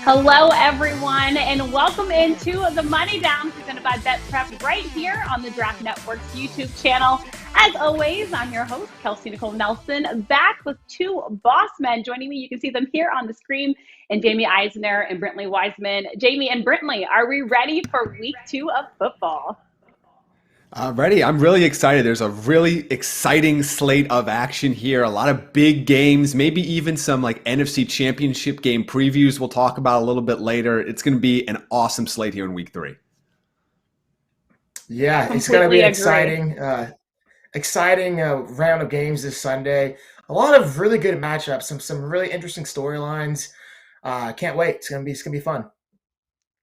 Hello, everyone, and welcome into the Money Down presented by BetPrep right here on the Draft Network's YouTube channel. As always, I'm your host, Kelsey Nicole Nelson, back with two boss men joining me. You can see them here on the screen, and Jaime Eisner and Brentley Weissman. Jaime and Brentley, are we ready for week 2 of football? Ready. I'm really excited. There's a really exciting slate of action here. A lot of big games, maybe even some like NFC Championship game previews we'll talk about a little bit later. It's going to be an awesome slate here in week 3. Yeah, it's going to be an exciting round of games this Sunday. A lot of really good matchups, some really interesting storylines. Can't wait. It's gonna be fun.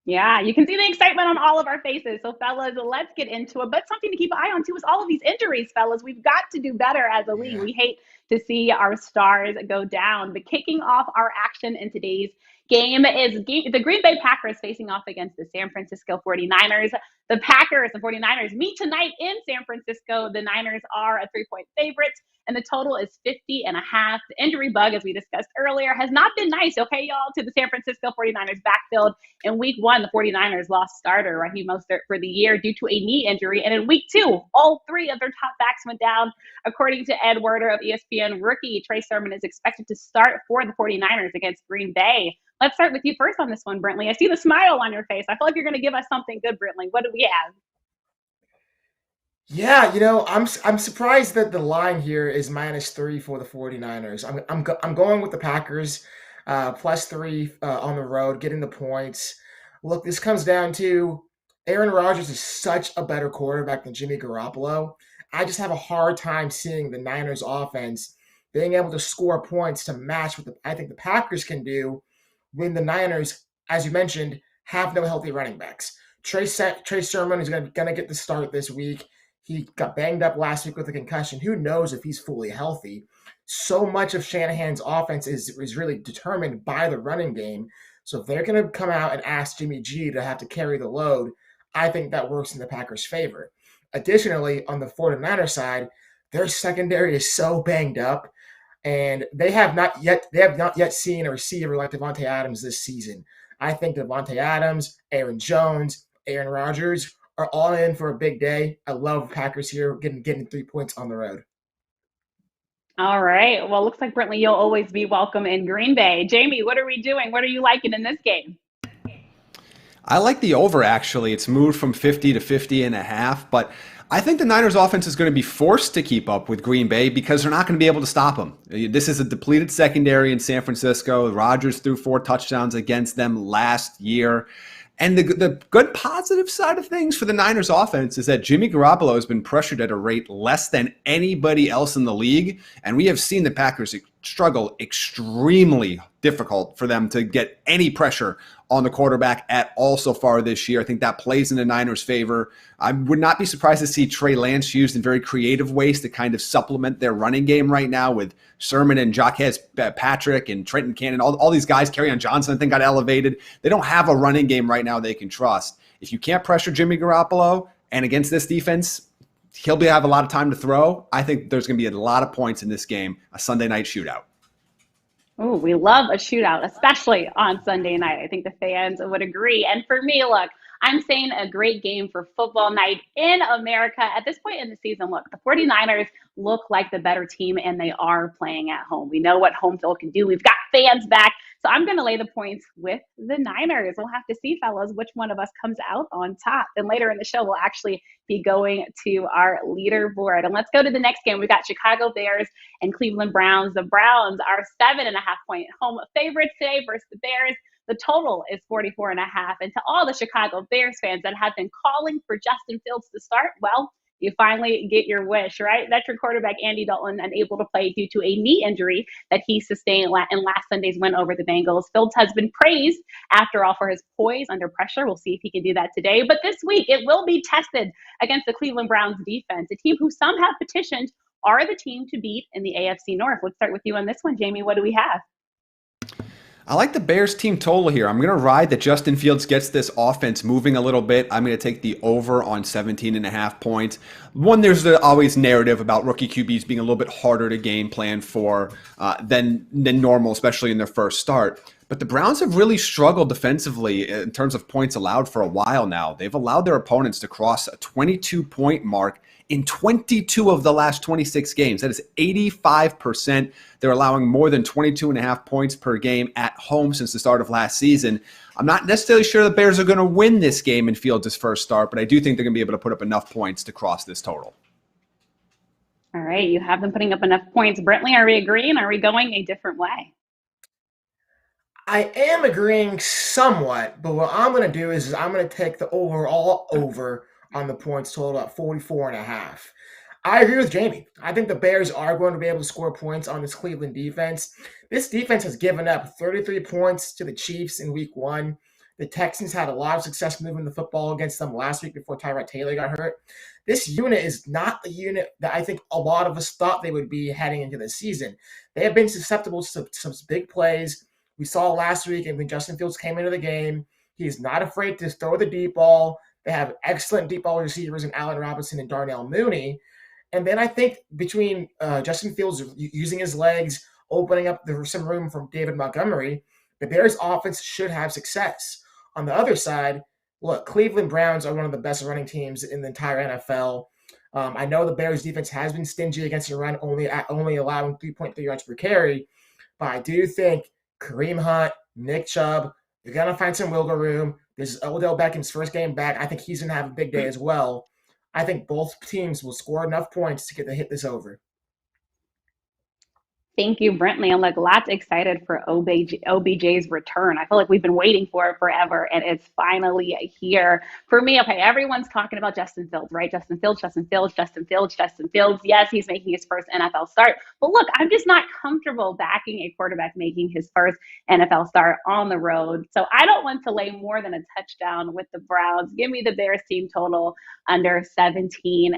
Yeah, you can see the excitement on all of our faces. So, fellas, let's get into it. But something to keep an eye on, too, is all of these injuries, fellas. We've got to do better as a league. Yeah. We hate to see our stars go down. But kicking off our action in today's game is the Green Bay Packers facing off against the San Francisco 49ers. The Packers and 49ers meet tonight in San Francisco. The Niners are a 3-point favorite, and the total is 50.5. The injury bug, as we discussed earlier, has not been nice, okay, y'all, to the San Francisco 49ers backfield. In week 1, the 49ers lost starter Raheem Mostert for the year due to a knee injury. And in week 2, all 3 of their top backs went down. According to Ed Werder of ESPN, rookie Trey Sermon is expected to start for the 49ers against Green Bay. Let's start with you first on this one, Brentley. I see the smile on your face. I feel like you're going to give us something good, Brentley. What do we have? Yeah, I'm surprised that the line here is -3 for the 49ers. I'm going with the Packers, +3 on the road, getting the points. Look, this comes down to Aaron Rodgers is such a better quarterback than Jimmy Garoppolo. I just have a hard time seeing the Niners offense being able to score points to match what I think the Packers can do when the Niners, as you mentioned, have no healthy running backs. Trey Sermon is going to get the start this week. He got banged up last week with a concussion. Who knows if he's fully healthy? So much of Shanahan's offense is really determined by the running game. So if they're going to come out and ask Jimmy G to have to carry the load, I think that works in the Packers' favor. Additionally, on the 49ers side, their secondary is so banged up, and they have not yet seen a receiver like Davante Adams this season. I think Davante Adams, Aaron Jones, Aaron Rodgers are all in for a big day. I love Packers here getting 3 points on the road. All right. Well, looks like, Brentley, you'll always be welcome in Green Bay. Jaime, what are we doing? What are you liking in this game? I like the over, actually. It's moved from 50 to 50.5, but I think the Niners offense is going to be forced to keep up with Green Bay because they're not going to be able to stop them. This is a depleted secondary in San Francisco. Rodgers threw 4 touchdowns against them last year. And the good positive side of things for the Niners offense is that Jimmy Garoppolo has been pressured at a rate less than anybody else in the league. And we have seen the Packers struggle extremely difficult for them to get any pressure on the quarterback at all so far this year. I think that plays in the Niners' favor. I would not be surprised to see Trey Lance used in very creative ways to kind of supplement their running game right now with Sermon and Jaquez Patrick and Trenton Cannon. All these guys, Kerryon Johnson, I think, got elevated. They don't have a running game right now they can trust. If you can't pressure Jimmy Garoppolo, and against this defense, he'll have a lot of time to throw. I think there's going to be a lot of points in this game, a Sunday night shootout. Oh, we love a shootout, especially on Sunday night. I think the fans would agree. And for me, look, I'm saying a great game for football night in America. At this point in the season, look, the 49ers look like the better team, and they are playing at home. We know what home field can do. We've got fans back. So I'm going to lay the points with the Niners. We'll have to see, fellas, which one of us comes out on top. And later in the show, we'll actually be going to our leaderboard. And let's go to the next game. We've got Chicago Bears and Cleveland Browns. The Browns are 7.5-point home favorites today versus the Bears. The total is 44.5. And to all the Chicago Bears fans that have been calling for Justin Fields to start, well, you finally get your wish, right? Veteran quarterback Andy Dalton unable to play due to a knee injury that he sustained in last Sunday's win over the Bengals. Fields has been praised, after all, for his poise under pressure. We'll see if he can do that today. But this week, it will be tested against the Cleveland Browns defense, a team who some have petitioned are the team to beat in the AFC North. Let's start with you on this one, Jaime. What do we have? I like the Bears team total here. I'm going to ride that Justin Fields gets this offense moving a little bit. I'm going to take the over on 17.5 points. One, there's always narrative about rookie QBs being a little bit harder to game plan for than normal, especially in their first start. But the Browns have really struggled defensively in terms of points allowed for a while now. They've allowed their opponents to cross a 22-point mark in 22 of the last 26 games. That is 85%. They're allowing more than 22.5 points per game at home since the start of last season. I'm not necessarily sure the Bears are going to win this game in Fields' first start, but I do think they're going to be able to put up enough points to cross this total. All right, you have them putting up enough points. Brentley, are we agreeing? Are we going a different way? I am agreeing somewhat, but what I'm going to do is I'm going to take the overall over on the points total at 44.5. I agree with Jamie. I think the Bears are going to be able to score points on this Cleveland defense. This defense has given up 33 points to the Chiefs in week 1. The Texans had a lot of success moving the football against them last week before Tyrod Taylor got hurt. This unit is not the unit that I think a lot of us thought they would be heading into the season. They have been susceptible to some big plays. We saw last week, and when Justin Fields came into the game, he's not afraid to throw the deep ball. They have excellent deep ball receivers in Allen Robinson and Darnell Mooney. And then I think between Justin Fields using his legs, opening up some room from David Montgomery, the Bears offense should have success. On the other side, look, Cleveland Browns are one of the best running teams in the entire NFL. I know the Bears defense has been stingy against the run, only allowing 3.3 yards per carry, but I do think Kareem Hunt, Nick Chubb, they're going to find some wiggle room. This is Odell Beckham's first game back. I think he's going to have a big day as well. I think both teams will score enough points to hit this over. Thank you, Brentley. I'm lots excited for OBJ's return. I feel like we've been waiting for it forever, and it's finally here. For me, okay, everyone's talking about Justin Fields, right? Justin Fields, Justin Fields, Justin Fields, Justin Fields. Yes, he's making his first NFL start. But look, I'm just not comfortable backing a quarterback making his first NFL start on the road. So I don't want to lay more than a touchdown with the Browns. Give me the Bears team total under 17.5.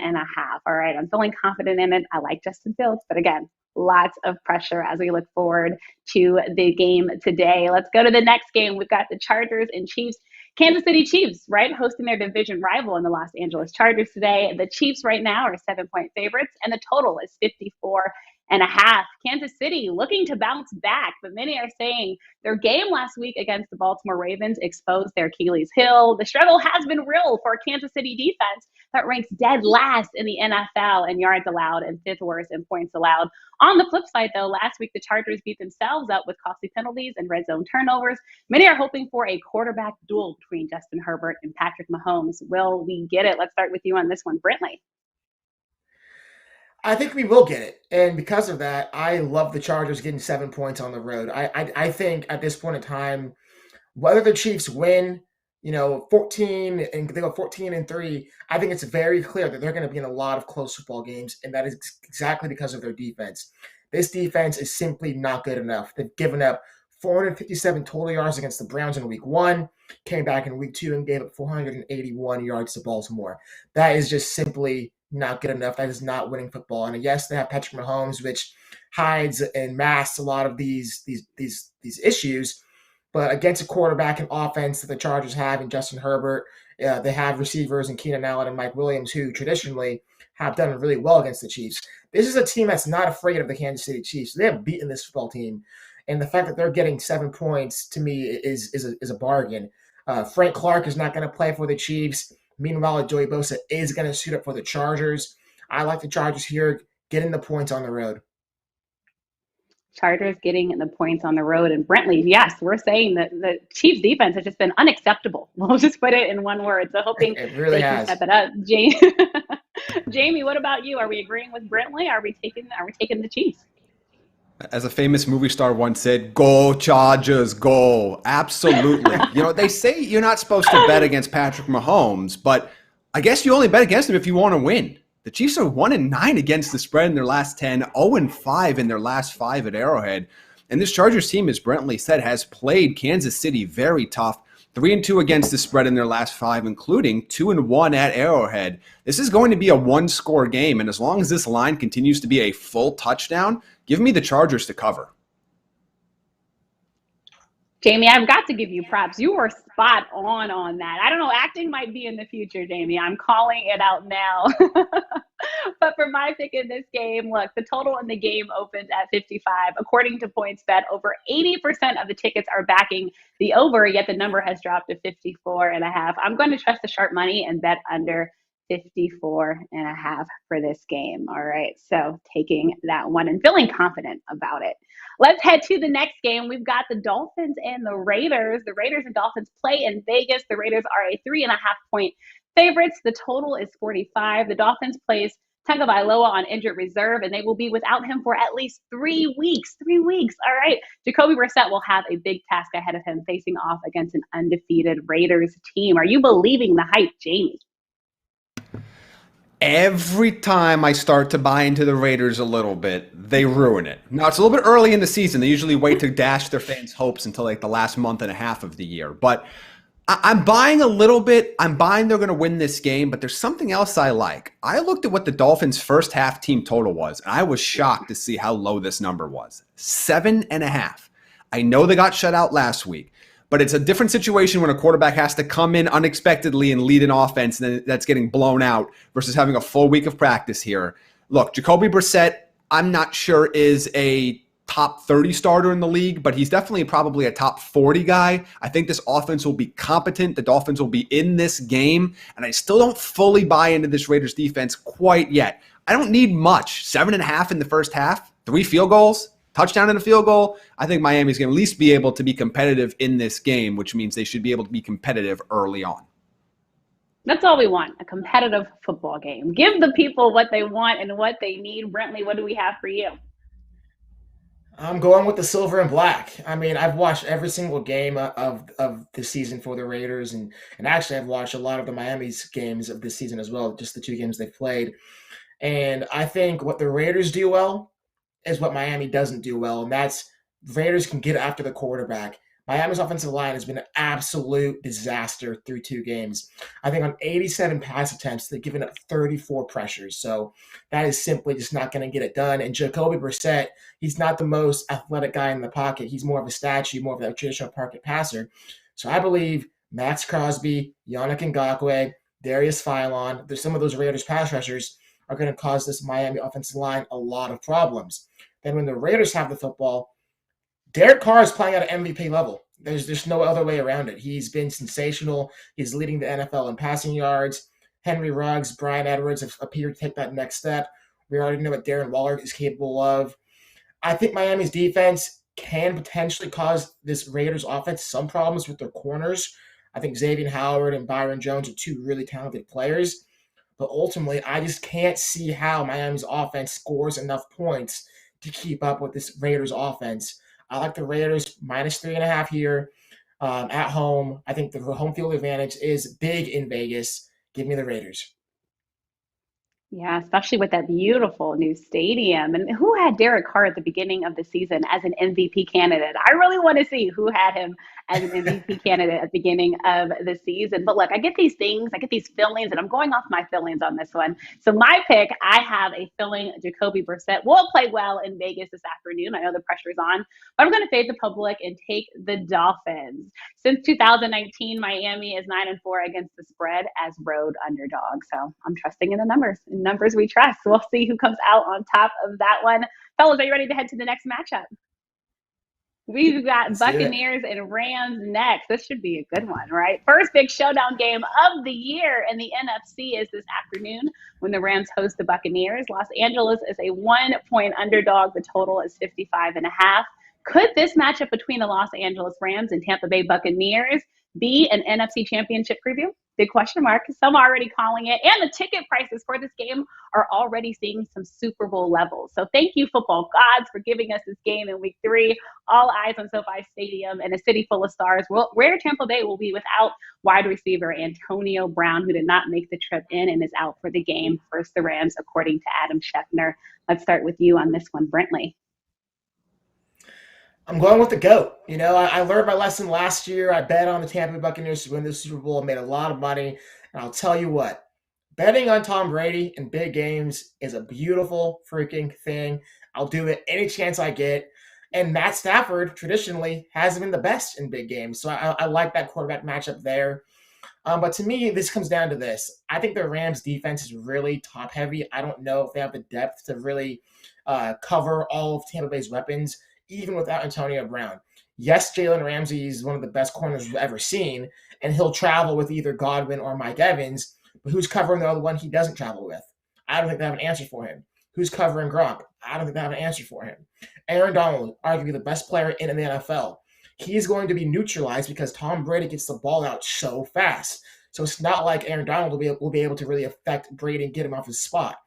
All right, I'm feeling confident in it. I like Justin Fields, but again, lots of pressure as we look forward to the game today. Let's go to the next game. We've got the Chargers and Chiefs. Kansas City Chiefs, right, hosting their division rival in the Los Angeles Chargers today. The Chiefs right now are 7-point favorites, and the total is 54.5. Kansas City looking to bounce back, but many are saying their game last week against the Baltimore Ravens exposed their Achilles heel. The struggle has been real for a Kansas City defense that ranks dead last in the NFL in yards allowed and 5th worst in points allowed. On the flip side, though, last week the Chargers beat themselves up with costly penalties and red zone turnovers. Many are hoping for a quarterback duel between Justin Herbert and Patrick Mahomes. Will we get it? Let's start with you on this one, Brentley. I think we will get it. And because of that, I love the Chargers getting 7 points on the road. I think at this point in time, whether the Chiefs win, 14 and they go 14-3, I think it's very clear that they're going to be in a lot of close football games, and that is exactly because of their defense. This defense is simply not good enough. They've given up 457 total yards against the Browns in week 1, came back in week 2 and gave up 481 yards to Baltimore. That is just simply not good enough. That is not winning football. And yes, they have Patrick Mahomes, which hides and masks a lot of these issues. But against a quarterback and offense that the Chargers have in Justin Herbert, they have receivers in Keenan Allen and Mike Williams, who traditionally have done really well against the Chiefs. This is a team that's not afraid of the Kansas City Chiefs. They have beaten this football team. And the fact that they're getting 7 points, to me, is a bargain. Frank Clark is not going to play for the Chiefs. Meanwhile, Joey Bosa is going to suit up for the Chargers. I like the Chargers here, getting the points on the road. Chargers getting the points on the road. And Brentley, yes, we're saying that the Chiefs defense has just been unacceptable. We'll just put it in one word. So hoping it really they has. can step it up. Jamie, what about you? Are we agreeing with Brentley? Are we taking the Chiefs? As a famous movie star once said, "Go Chargers, go." Absolutely. They say you're not supposed to bet against Patrick Mahomes, but I guess you only bet against him if you want to win. The Chiefs are 1-9 against the spread in their last 10, 0-5 in their last 5 at Arrowhead. And this Chargers team, as Brentley said, has played Kansas City very tough. 3-2 against the spread in their last 5, including 2-1 at Arrowhead. This is going to be a one-score game, and as long as this line continues to be a full touchdown, give me the Chargers to cover. Jamie, I've got to give you props. You were spot on that. I don't know, acting might be in the future, Jamie. I'm calling it out now. But for my pick in this game, look, the total in the game opens at 55. According to PointsBet, over 80% of the tickets are backing the over, yet the number has dropped to 54 and a half. I'm going to trust the sharp money and bet under 54 and a half for this game. All right. So taking that one and feeling confident about it. Let's head to the next game. We've got the Dolphins and the Raiders. The Raiders and Dolphins play in Vegas. The Raiders are a 3.5 point favorites. The total is 45. The Dolphins plays Tagovailoa on injured reserve, and they will be without him for at least 3 weeks. 3 weeks. All right. Jacoby Brissett will have a big task ahead of him facing off against an undefeated Raiders team. Are you believing the hype, Jamie? Every time I start to buy into the Raiders a little bit, they ruin it. Now, it's a little bit early in the season. They usually wait to dash their fans' hopes until like the last month and a half of the year. But I'm buying a little bit. I'm buying they're going to win this game, but there's something else I like. I looked at what the Dolphins' first half team total was, and I was shocked to see how low this number was. 7.5. I know they got shut out last week, but it's a different situation when a quarterback has to come in unexpectedly and lead an offense that's getting blown out versus having a full week of practice here. Look, Jacoby Brissett, I'm not sure is a top 30 starter in the league, but he's definitely probably a top 40 guy. I think this offense will be competent. The Dolphins will be in this game, and I still don't fully buy into this Raiders defense quite yet. I don't need much. 7.5 in the first half, 3 field goals, touchdown and a field goal. I think Miami's going to at least be able to be competitive in this game, which means they should be able to be competitive early on. That's all we want, a competitive football game. Give the people what they want and what they need. Brentley, what do we have for you? I'm going with the silver and black. I mean, I've watched every single game of the season for the Raiders, and actually I've watched a lot of the Miami's games of this season as well, just the 2 games they've played. And I think what the Raiders do well is what Miami doesn't do well, and that's Raiders can get after the quarterback. Miami's offensive line has been an absolute disaster through 2 games. I think on 87 pass attempts, they've given up 34 pressures. So that is simply just not going to get it done. And Jacoby Brissett, he's not the most athletic guy in the pocket. He's more of a statue, more of a traditional pocket passer. So I believe Max Crosby, Yannick Ngakoue, Darius Philon, there's some of those Raiders pass rushers are going to cause this Miami offensive line a lot of problems. Then when the Raiders have the football, Derek Carr is playing at an MVP level. There's no other way around it. He's been sensational. He's leading the NFL in passing yards. Henry Ruggs, Brian Edwards have appeared to take that next step. We already know what Darren Waller is capable of. I think Miami's defense can potentially cause this Raiders offense some problems with their corners. I think Xavier Howard and Byron Jones are 2 really talented players. But ultimately, I just can't see how Miami's offense scores enough points to keep up with this Raiders offense. I like the Raiders minus 3.5 here at home. I think the home field advantage is big in Vegas. Give me the Raiders. Yeah, especially with that beautiful new stadium. And who had Derek Carr at the beginning of the season as an MVP candidate? I really want to see who had him as an MVP candidate at the beginning of the season. But look, I get these things, I get these feelings, and I'm going off my feelings on this one. So my pick, I have a feeling Jacoby Brissett will play well in Vegas this afternoon. I know the pressure is on, but I'm going to fade the public and take the Dolphins. Since 2019, Miami is 9-4 against the spread as road underdogs. So I'm trusting in the numbers. Numbers we trust. We'll see who comes out on top of that one. Fellas, are you ready to head to the next matchup? We've got Buccaneers and Rams next. This should be a good one, right? First big showdown game of the year in the NFC is this afternoon when the Rams host the Buccaneers. Los Angeles is a 1-point underdog. The total is 55.5. Could this matchup between the Los Angeles Rams and Tampa Bay Buccaneers be an NFC Championship preview? Big question mark. Some are already calling it. And the ticket prices for this game are already seeing some Super Bowl levels. So thank you, football gods, for giving us this game in week 3. All eyes on SoFi Stadium and a city full of stars, where Tampa Bay will be without wide receiver Antonio Brown, who did not make the trip in and is out for the game versus the Rams, according to Adam Schefter. Let's start with you on this one, Brentley. I'm going with the GOAT. You know, I learned my lesson last year. I bet on the Tampa Bay Buccaneers to win the Super Bowl. I made a lot of money. And I'll tell you what, betting on Tom Brady in big games is a beautiful freaking thing. I'll do it any chance I get. And Matt Stafford traditionally hasn't been the best in big games. So I like that quarterback matchup there. But to me, this comes down to this. I think the Rams defense is really top heavy. I don't know if they have the depth to really cover all of Tampa Bay's weapons, even without Antonio Brown. Yes, Jalen Ramsey is one of the best corners we've ever seen, and he'll travel with either Godwin or Mike Evans, but who's covering the other one he doesn't travel with? I don't think they have an answer for him. Who's covering Gronk? I don't think they have an answer for him. Aaron Donald, arguably the best player in the NFL. He's going to be neutralized because Tom Brady gets the ball out so fast. So it's not like Aaron Donald will be able to really affect Brady and get him off his spot.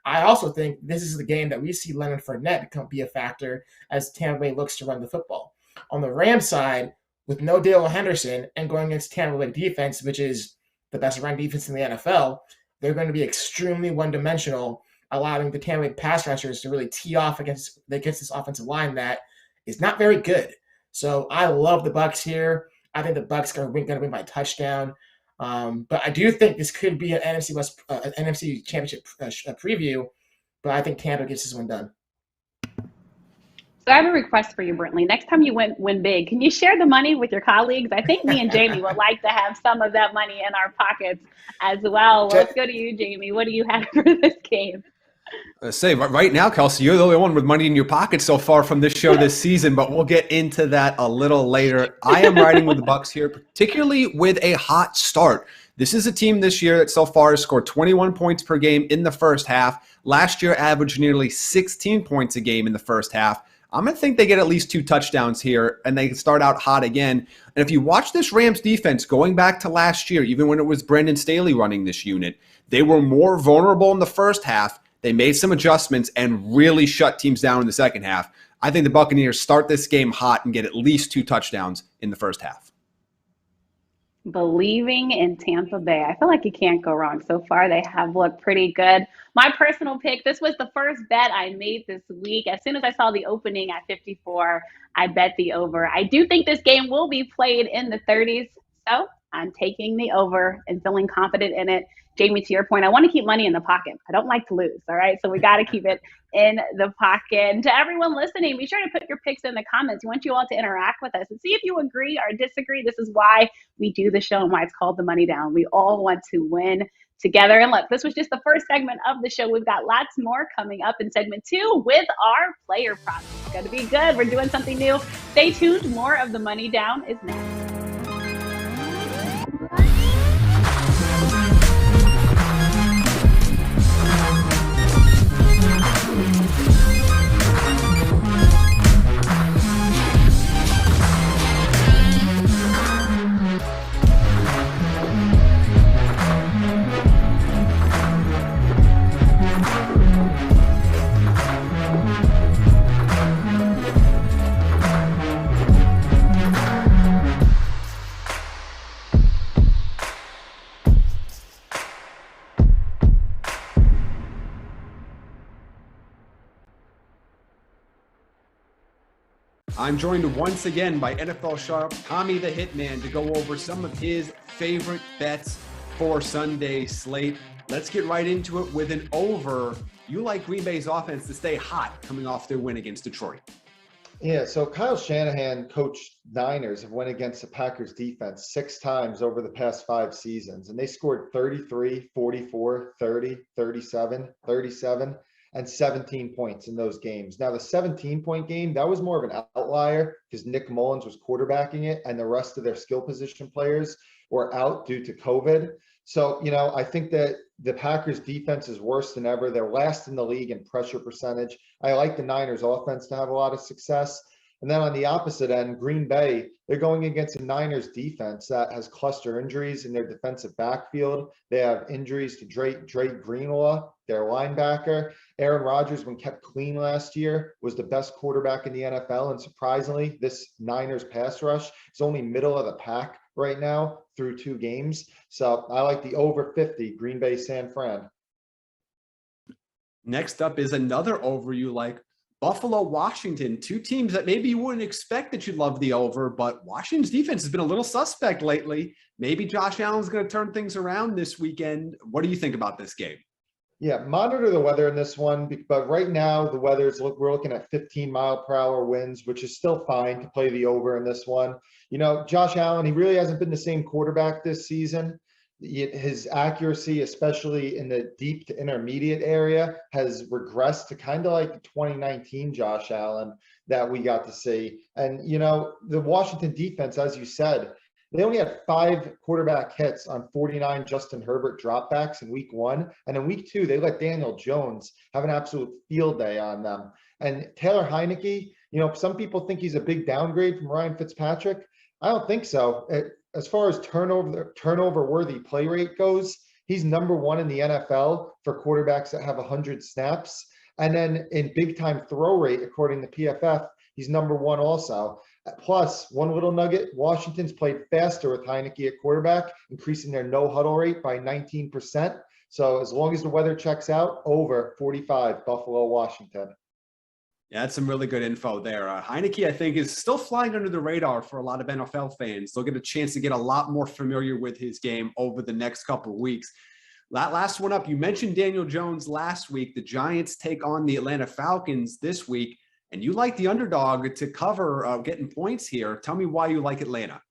I also think this is the game that we see Leonard Fournette be a factor as Tampa Bay looks to run the football. On the Rams side, with no Dale Henderson and going against Tampa Bay defense, which is the best run defense in the NFL, they're going to be extremely one-dimensional, allowing the Tampa Bay pass rushers to really tee off against this offensive line that is not very good. So I love the Bucs here. I think the Bucs are going to win by touchdown. But I do think this could be an NFC Championship preview. But I think Tampa gets this one done. So I have a request for you, Brentley. Next time you win big, can you share the money with your colleagues? I think me and Jamie would like to have some of that money in our pockets as well. Let's go to you, Jamie. What do you have for this game? Say right now, Kelsey, you're the only one with money in your pocket so far from this show this season, but we'll get into that a little later. I am riding with the Bucs here, particularly with a hot start. This is a team this year that so far has scored 21 points per game in the first half. Last year averaged nearly 16 points a game in the first half. I'm going to think they get at least 2 touchdowns here, and they can start out hot again. And if you watch this Rams defense going back to last year, even when it was Brandon Staley running this unit, they were more vulnerable in the first half. They made some adjustments and really shut teams down in the second half. I think the Buccaneers start this game hot and get at least 2 touchdowns in the first half. Believing in Tampa Bay. I feel like you can't go wrong. So far, they have looked pretty good. My personal pick, this was the first bet I made this week. As soon as I saw the opening at 54, I bet the over. I do think this game will be played in the 30s, so I'm taking the over and feeling confident in it. Jamie, to your point, I want to keep money in the pocket. I don't like to lose, all right? So we got to keep it in the pocket. And to everyone listening, be sure to put your picks in the comments. We want you all to interact with us and see if you agree or disagree. This is why we do the show and why it's called The Money Down. We all want to win together. And look, this was just the first segment of the show. We've got lots more coming up in segment 2 with our player props. It's going to be good. We're doing something new. Stay tuned. More of The Money Down is next. I'm joined once again by NFL Sharp Tommy the Hitman to go over some of his favorite bets for Sunday's slate. Let's get right into it with an over. You like Green Bay's offense to stay hot coming off their win against Detroit. Yeah, so Kyle Shanahan coached Niners have went against the Packers defense 6 times over the past 5 seasons, and they scored 33, 44, 30, 37, 37, and 17 points in those games. Now, the 17-point game, that was more of an outlier because Nick Mullins was quarterbacking it, and the rest of their skill position players were out due to COVID. So, I think that the Packers defense is worse than ever. They're last in the league in pressure percentage. I like the Niners offense to have a lot of success. And then on the opposite end, Green Bay, they're going against a Niners defense that has cluster injuries in their defensive backfield. They have injuries to Drake Greenlaw, their linebacker. Aaron Rodgers, when kept clean last year, was the best quarterback in the NFL. And surprisingly, this Niners pass rush is only middle of the pack right now through 2 games. So I like the over 50, Green Bay, San Fran. Next up is another over you like, Buffalo, Washington, 2 teams that maybe you wouldn't expect that you'd love the over, but Washington's defense has been a little suspect lately. Maybe Josh Allen's going to turn things around this weekend. What do you think about this game? Yeah, monitor the weather in this one, but right now the we're looking at 15-mile-per-hour winds, which is still fine to play the over in this one. Josh Allen, he really hasn't been the same quarterback this season. His accuracy, especially in the deep to intermediate area, has regressed to kind of like the 2019 Josh Allen that we got to see. And, the Washington defense, as you said, they only had 5 quarterback hits on 49 Justin Herbert dropbacks in week 1. And in week 2, they let Daniel Jones have an absolute field day on them. And Taylor Heineke, some people think he's a big downgrade from Ryan Fitzpatrick. I don't think so. As far as turnover worthy play rate goes, he's number 1 in the NFL for quarterbacks that have 100 snaps. And then in big time throw rate, according to PFF, he's number 1 also. Plus, one little nugget, Washington's played faster with Heineke at quarterback, increasing their no huddle rate by 19%. So as long as the weather checks out, over 45, Buffalo, Washington. Yeah, that's some really good info there. Heineke, I think, is still flying under the radar for a lot of NFL fans. They'll get a chance to get a lot more familiar with his game over the next couple of weeks. That last one up, you mentioned Daniel Jones last week. The Giants take on the Atlanta Falcons this week, and you like the underdog to cover getting points here. Tell me why you like Atlanta.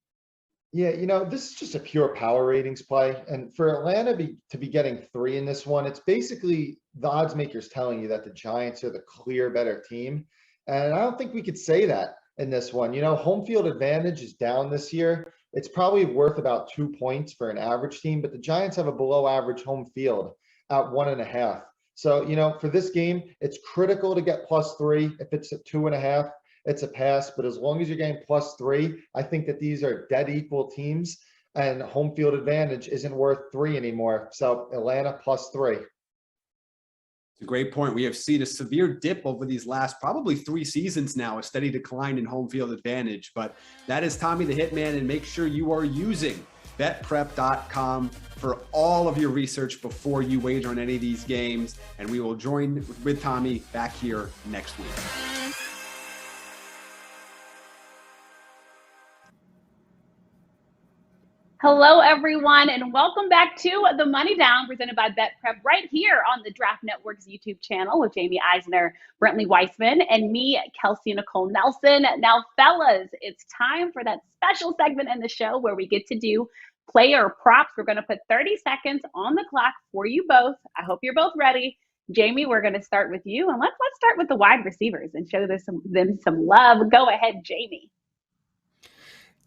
Yeah, this is just a pure power ratings play. And for Atlanta to be getting 3 in this one, it's basically the odds makers telling you that the Giants are the clear better team. And I don't think we could say that in this one. Home field advantage is down this year. It's probably worth about 2 points for an average team, but the Giants have a below average home field at 1.5. So, for this game, it's critical to get +3. If it's at 2.5, it's a pass, but as long as you're getting +3, I think that these are dead equal teams, and home field advantage isn't worth 3 anymore. So Atlanta +3. It's a great point. We have seen a severe dip over these last probably 3 seasons now, a steady decline in home field advantage. But that is Tommy the Hitman, and make sure you are using BetPrep.com for all of your research before you wager on any of these games. And we will join with Tommy back here next week. Hello, everyone, and welcome back to The Money Down, presented by BetPrep, right here on the Draft Network's YouTube channel with Jaime Eisner, Brentley Weissman, and me, Kelsey Nicole Nelson. Now, fellas, it's time for that special segment in the show where we get to do player props. We're going to put 30 seconds on the clock for you both. I hope you're both ready. Jaime, we're going to start with you, and let's start with the wide receivers and show them some love. Go ahead, Jaime.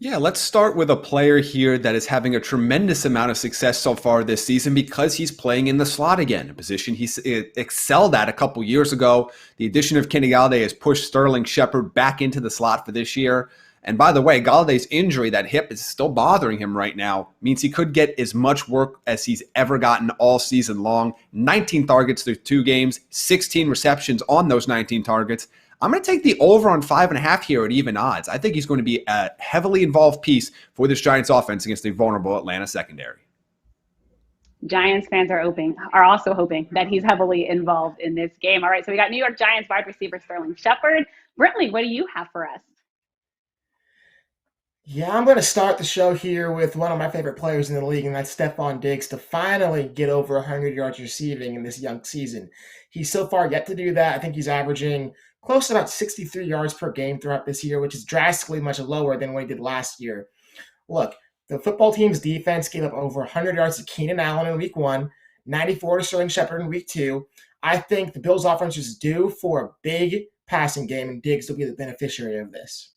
Yeah, let's start with a player here that is having a tremendous amount of success so far this season because he's playing in the slot again, a position he excelled at a couple years ago. The addition of Kenny Golladay has pushed Sterling Shepard back into the slot for this year. And by the way, Galladay's injury, that hip, is still bothering him right now. Means he could get as much work as he's ever gotten all season long. 19 targets through 2 games, 16 receptions on those 19 targets. I'm going to take the over on 5.5 here at even odds. I think he's going to be a heavily involved piece for this Giants offense against the vulnerable Atlanta secondary. Giants fans are also hoping that he's heavily involved in this game. All right, so we got New York Giants wide receiver Sterling Shepard. Brentley, what do you have for us? Yeah, I'm going to start the show here with one of my favorite players in the league, and that's Stephon Diggs, to finally get over 100 yards receiving in this young season. He's so far yet to do that. I think he's averaging close to about 63 yards per game throughout this year, which is drastically much lower than what he did last year. Look, the football team's defense gave up over 100 yards to Keenan Allen in week 1, 94 to Sterling Shepard in week 2. I think the Bills' offense is due for a big passing game, and Diggs will be the beneficiary of this.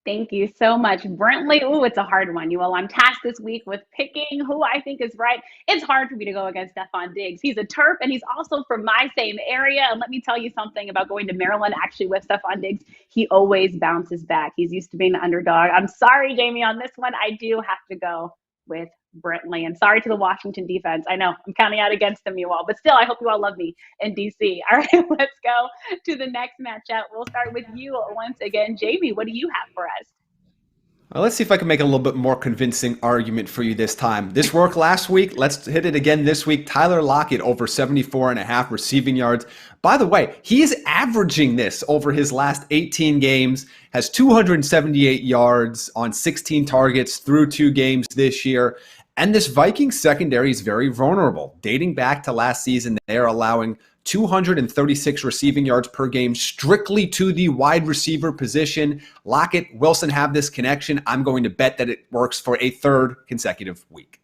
Thank you so much, Brentley. Ooh, it's a hard one. I'm tasked this week with picking who I think is right. It's hard for me to go against Stephon Diggs. He's a Terp, and he's also from my same area. And let me tell you something about going to Maryland, actually, with Stephon Diggs. He always bounces back. He's used to being the underdog. I'm sorry, Jaime, on this one. I do have to go with Brentley. And sorry to the Washington defense. I know I'm counting out against them, you all. But still, I hope you all love me in D.C. All right, let's go to the next matchup. We'll start with you once again. Jaime, what do you have for us? Well, let's see if I can make a little bit more convincing argument for you this time. This worked last week. Let's hit it again this week. Tyler Lockett over 74.5 receiving yards. By the way, he is averaging this over his last 18 games, has 278 yards on 16 targets through 2 games this year. And this Vikings secondary is very vulnerable. Dating back to last season, they are allowing 236 receiving yards per game strictly to the wide receiver position. Locket, Wilson have this connection. I'm going to bet that it works for a third consecutive week.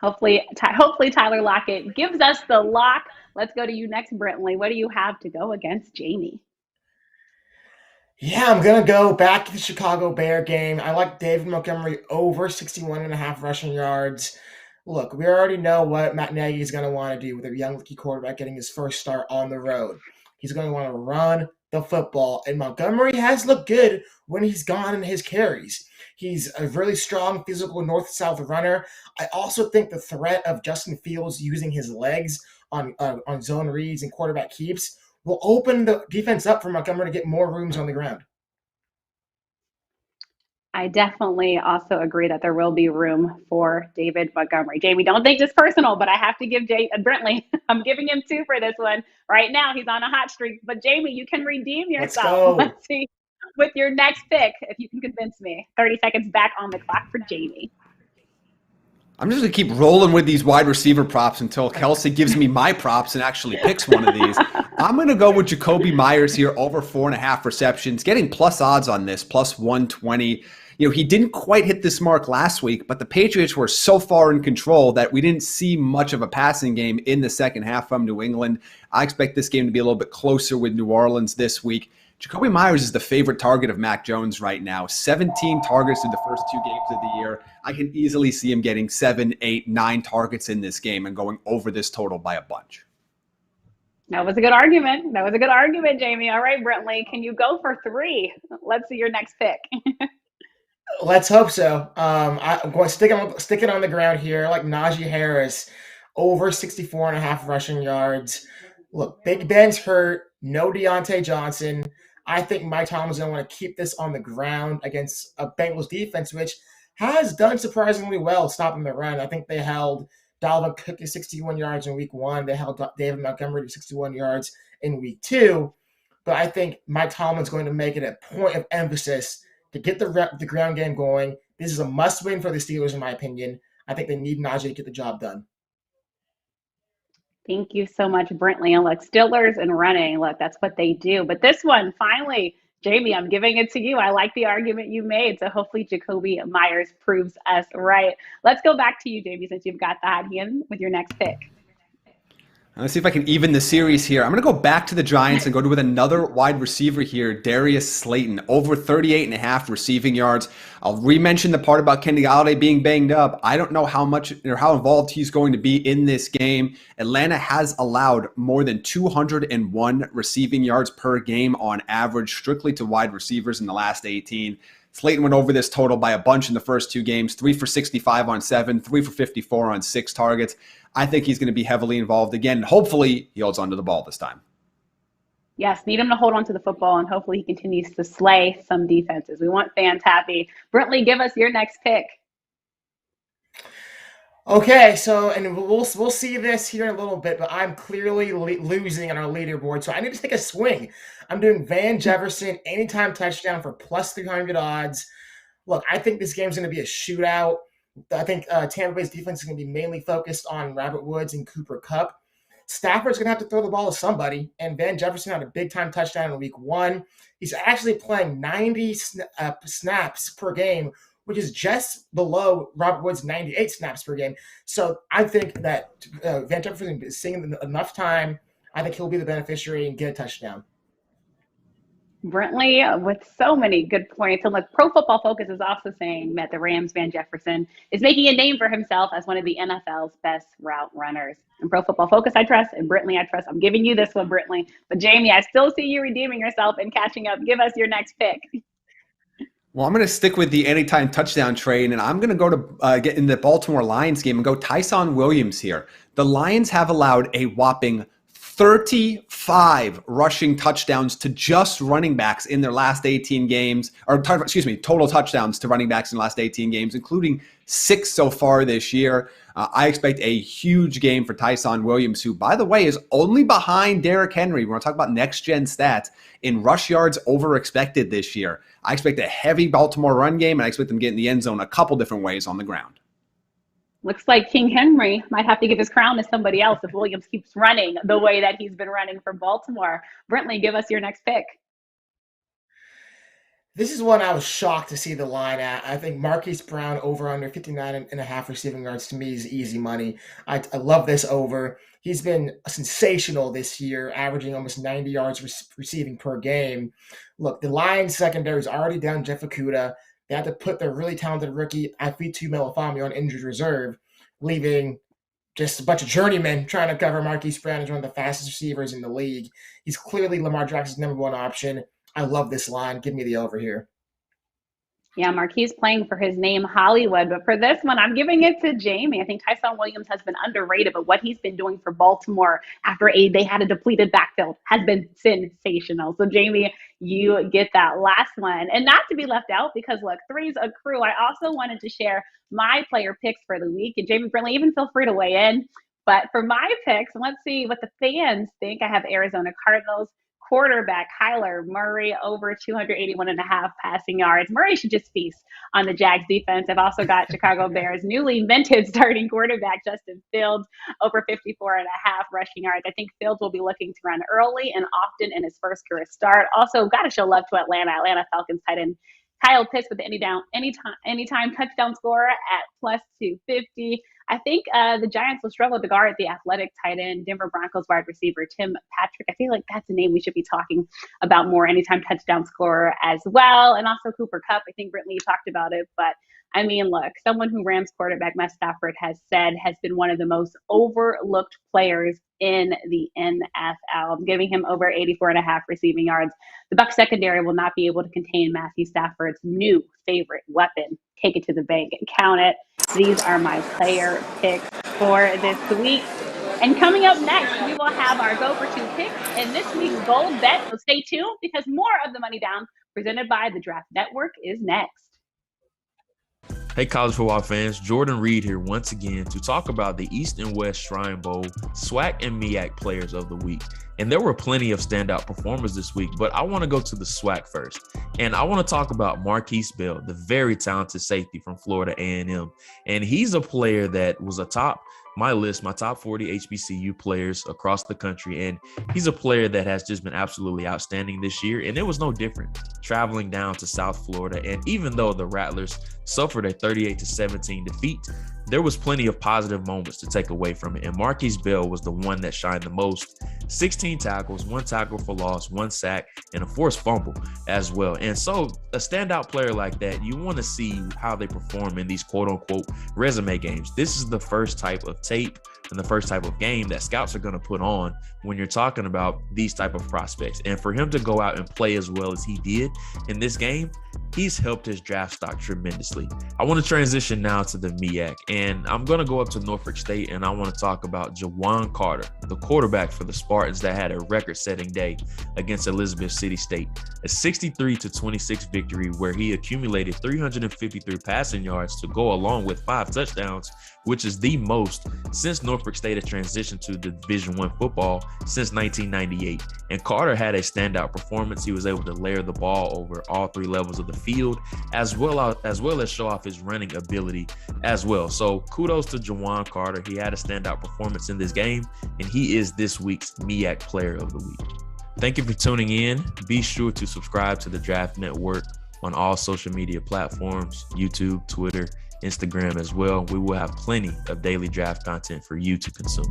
Hopefully Tyler Lockett gives us the lock. Let's go to you next, Brentley. What do you have to go against Jaime? Yeah, I'm going to go back to the Chicago Bear game. I like David Montgomery over 61.5 rushing yards. Look, we already know what Matt Nagy is going to want to do with a young rookie quarterback getting his first start on the road. He's going to want to run the football, and Montgomery has looked good when he's gone in his carries. He's a really strong physical north-south runner. I also think the threat of Justin Fields using his legs on zone reads and quarterback keeps will open the defense up for Montgomery to get more rooms on the ground. I definitely also agree that there will be room for David Montgomery. Jaime, don't think this personal, but I have to give Brentley, I'm giving him 2 for this one. Right now, he's on a hot streak. But Jaime, you can redeem yourself. Let's see with your next pick, if you can convince me. 30 seconds back on the clock for Jaime. I'm just going to keep rolling with these wide receiver props until Kelsey gives me my props and actually picks one of these. I'm going to go with Jakobi Meyers here, over 4.5 receptions, getting plus odds on this, plus 120. He didn't quite hit this mark last week, but the Patriots were so far in control that we didn't see much of a passing game in the second half from New England. I expect this game to be a little bit closer with New Orleans this week. Jakobi Meyers is the favorite target of Mac Jones right now. 17 targets in the first 2 games of the year. I can easily see him getting 7, 8, 9 targets in this game and going over this total by a bunch. That was a good argument. Jaime. All right, Brentley, can you go for 3? Let's see your next pick. Let's hope so. I'm going to stick it on the ground here. I like Najee Harris, over 64.5 rushing yards. Look, Big Ben's hurt. No Deontay Johnson. I think Mike Tomlin's going to want to keep this on the ground against a Bengals defense, which has done surprisingly well stopping the run. I think they held Dalvin Cook to 61 yards in week 1. They held David Montgomery to 61 yards in week 2. But I think Mike Tomlin's going to make it a point of emphasis to get the ground game going. This is a must-win for the Steelers, in my opinion. I think they need Najee to get the job done. Thank you so much, Brentley. And look, Steelers and running, look, that's what they do. But this one, finally, Jaime, I'm giving it to you. I like the argument you made. So hopefully Jakobi Meyers proves us right. Let's go back to you, Jaime, since you've got the hot hand with your next pick. Let's see if I can even the series here. I'm going to go back to the Giants and go with another wide receiver here, Darius Slayton, over 38.5 receiving yards. I'll re-mention the part about Kenny Golladay being banged up. I don't know how much or how involved he's going to be in this game. Atlanta has allowed more than 201 receiving yards per game on average, strictly to wide receivers in the last 18. Slayton went over this total by a bunch in the first 2 games, 3 for 65 on 7, 3 for 54 on 6 targets. I think he's going to be heavily involved again. Hopefully, he holds onto the ball this time. Yes, need him to hold on to the football, and hopefully he continues to slay some defenses. We want fans happy. Brentley, give us your next pick. Okay, so, and we'll see this here in a little bit, but I'm clearly losing on our leaderboard, so I need to take a swing. I'm doing Van Jefferson, anytime touchdown for plus 300 odds. Look, I think this game's going to be a shootout. I think Tampa Bay's defense is going to be mainly focused on Robert Woods and Cooper Kupp. Stafford's going to have to throw the ball to somebody, and Van Jefferson had a big-time touchdown in week 1. He's actually playing 90 snaps per game, which is just below Robert Woods' 98 snaps per game. So I think that Van Jefferson is seeing enough time. I think he'll be the beneficiary and get a touchdown. Brentley with so many good points. And look, Pro Football Focus is also saying that the Rams' Van Jefferson is making a name for himself as one of the NFL's best route runners. And Pro Football Focus, I trust, and Brentley, I trust. I'm giving you this one, Brentley. But Jaime, I still see you redeeming yourself and catching up. Give us your next pick. Well, I'm going to stick with the anytime touchdown train, and I'm going to go to get in the Baltimore Lions game and go Tyson Williams here. The Lions have allowed a whopping 35 rushing touchdowns to just running backs in their last 18 games, or total touchdowns to running backs in the last 18 games, including 6 so far this year. I expect a huge game for Tyson Williams, who, by the way, is only behind Derrick Henry. We're going to talk about next-gen stats in rush yards over expected this year. I expect a heavy Baltimore run game, and I expect them to get in the end zone a couple different ways on the ground. Looks like King Henry might have to give his crown to somebody else if Williams keeps running the way that he's been running for Baltimore. Brentley, give us your next pick. This is one I was shocked to see the line at. I think Marquise Brown over under 59.5 receiving yards to me is easy money. I love this over. He's been sensational this year, averaging almost 90 yards receiving per game. Look, the Lions secondary is already down Jeff Okudah. They had to put their really talented rookie Afitu Melifonwu on injured reserve, leaving just a bunch of journeymen trying to cover Marquise Brown as one of the fastest receivers in the league. He's clearly Lamar Jackson's number one option. I love this line. Give me the over here. Yeah, Marquise playing for his name, Hollywood. But for this one, I'm giving it to Jaime. I think Tyson Williams has been underrated, but what he's been doing for Baltimore after they had a depleted backfield has been sensational. So, Jaime, you get that last one. And not to be left out, because, look, threes accrue. I also wanted to share my player picks for the week. And Jaime, Brentley, even feel free to weigh in. But for my picks, let's see what the fans think. I have Arizona Cardinals quarterback Kyler Murray over 281.5 passing yards. Murray should just feast on the Jags defense. I've also got Chicago Bears newly minted starting quarterback Justin Fields over 54.5 rushing yards. I think Fields will be looking to run early and often in his first career start. Also, got to show love to Atlanta Falcons tight end Kyle Pitts with the anytime touchdown scorer at plus 250. I think the Giants will struggle to guard the athletic tight end, Denver Broncos wide receiver Tim Patrick. I feel like that's a name we should be talking about more. Anytime touchdown scorer as well. And also Cooper Kupp. I think Brentley talked about it. But, I mean, look, someone who Rams quarterback Matt Stafford has said has been one of the most overlooked players in the NFL. I'm giving him over 84.5 receiving yards. The Bucs secondary will not be able to contain Matthew Stafford's new favorite weapon. Take it to the bank and count it. These are my player picks for this week. And coming up next, we will have our Go for Two picks and this week's gold bet. So stay tuned because more of the Money Down presented by the Draft Network is next. Hey, college football fans, Jordan Reed here once again to talk about the East and West Shrine Bowl SWAC and MEAC players of the week. And there were plenty of standout performers this week, but I want to go to the SWAC first. And I want to talk about Marquise Bell, the very talented safety from Florida A&M. And he's a player that was atop my list, my top 40 HBCU players across the country. And he's a player that has just been absolutely outstanding this year. And it was no different traveling down to South Florida. And even though the Rattlers suffered a 38-17 defeat, there was plenty of positive moments to take away from it. And Marquise Bell was the one that shined the most. 16 tackles, 1 tackle for loss, 1 sack, and a forced fumble as well. And so a standout player like that, you want to see how they perform in these quote unquote resume games. This is the first type of tape and the first type of game that scouts are going to put on when you're talking about these type of prospects. And for him to go out and play as well as he did in this game, he's helped his draft stock tremendously. I want to transition now to the MEAC, and I'm going to go up to Norfolk State, and I want to talk about Jajuan Carter, the quarterback for the Spartans that had a record-setting day against Elizabeth City State. A 63-26 victory where he accumulated 353 passing yards to go along with 5 touchdowns, which is the most since Norfolk State has transitioned to the Division I football since 1998. And Carter had a standout performance. He was able to layer the ball over all 3 levels of the field, as well as show off his running ability as well. So kudos to Jajuan Carter. He had a standout performance in this game, and he is this week's MEAC Player of the Week. Thank you for tuning in. Be sure to subscribe to the Draft Network on all social media platforms, YouTube, Twitter, Instagram as well. We will have plenty of daily draft content for you to consume.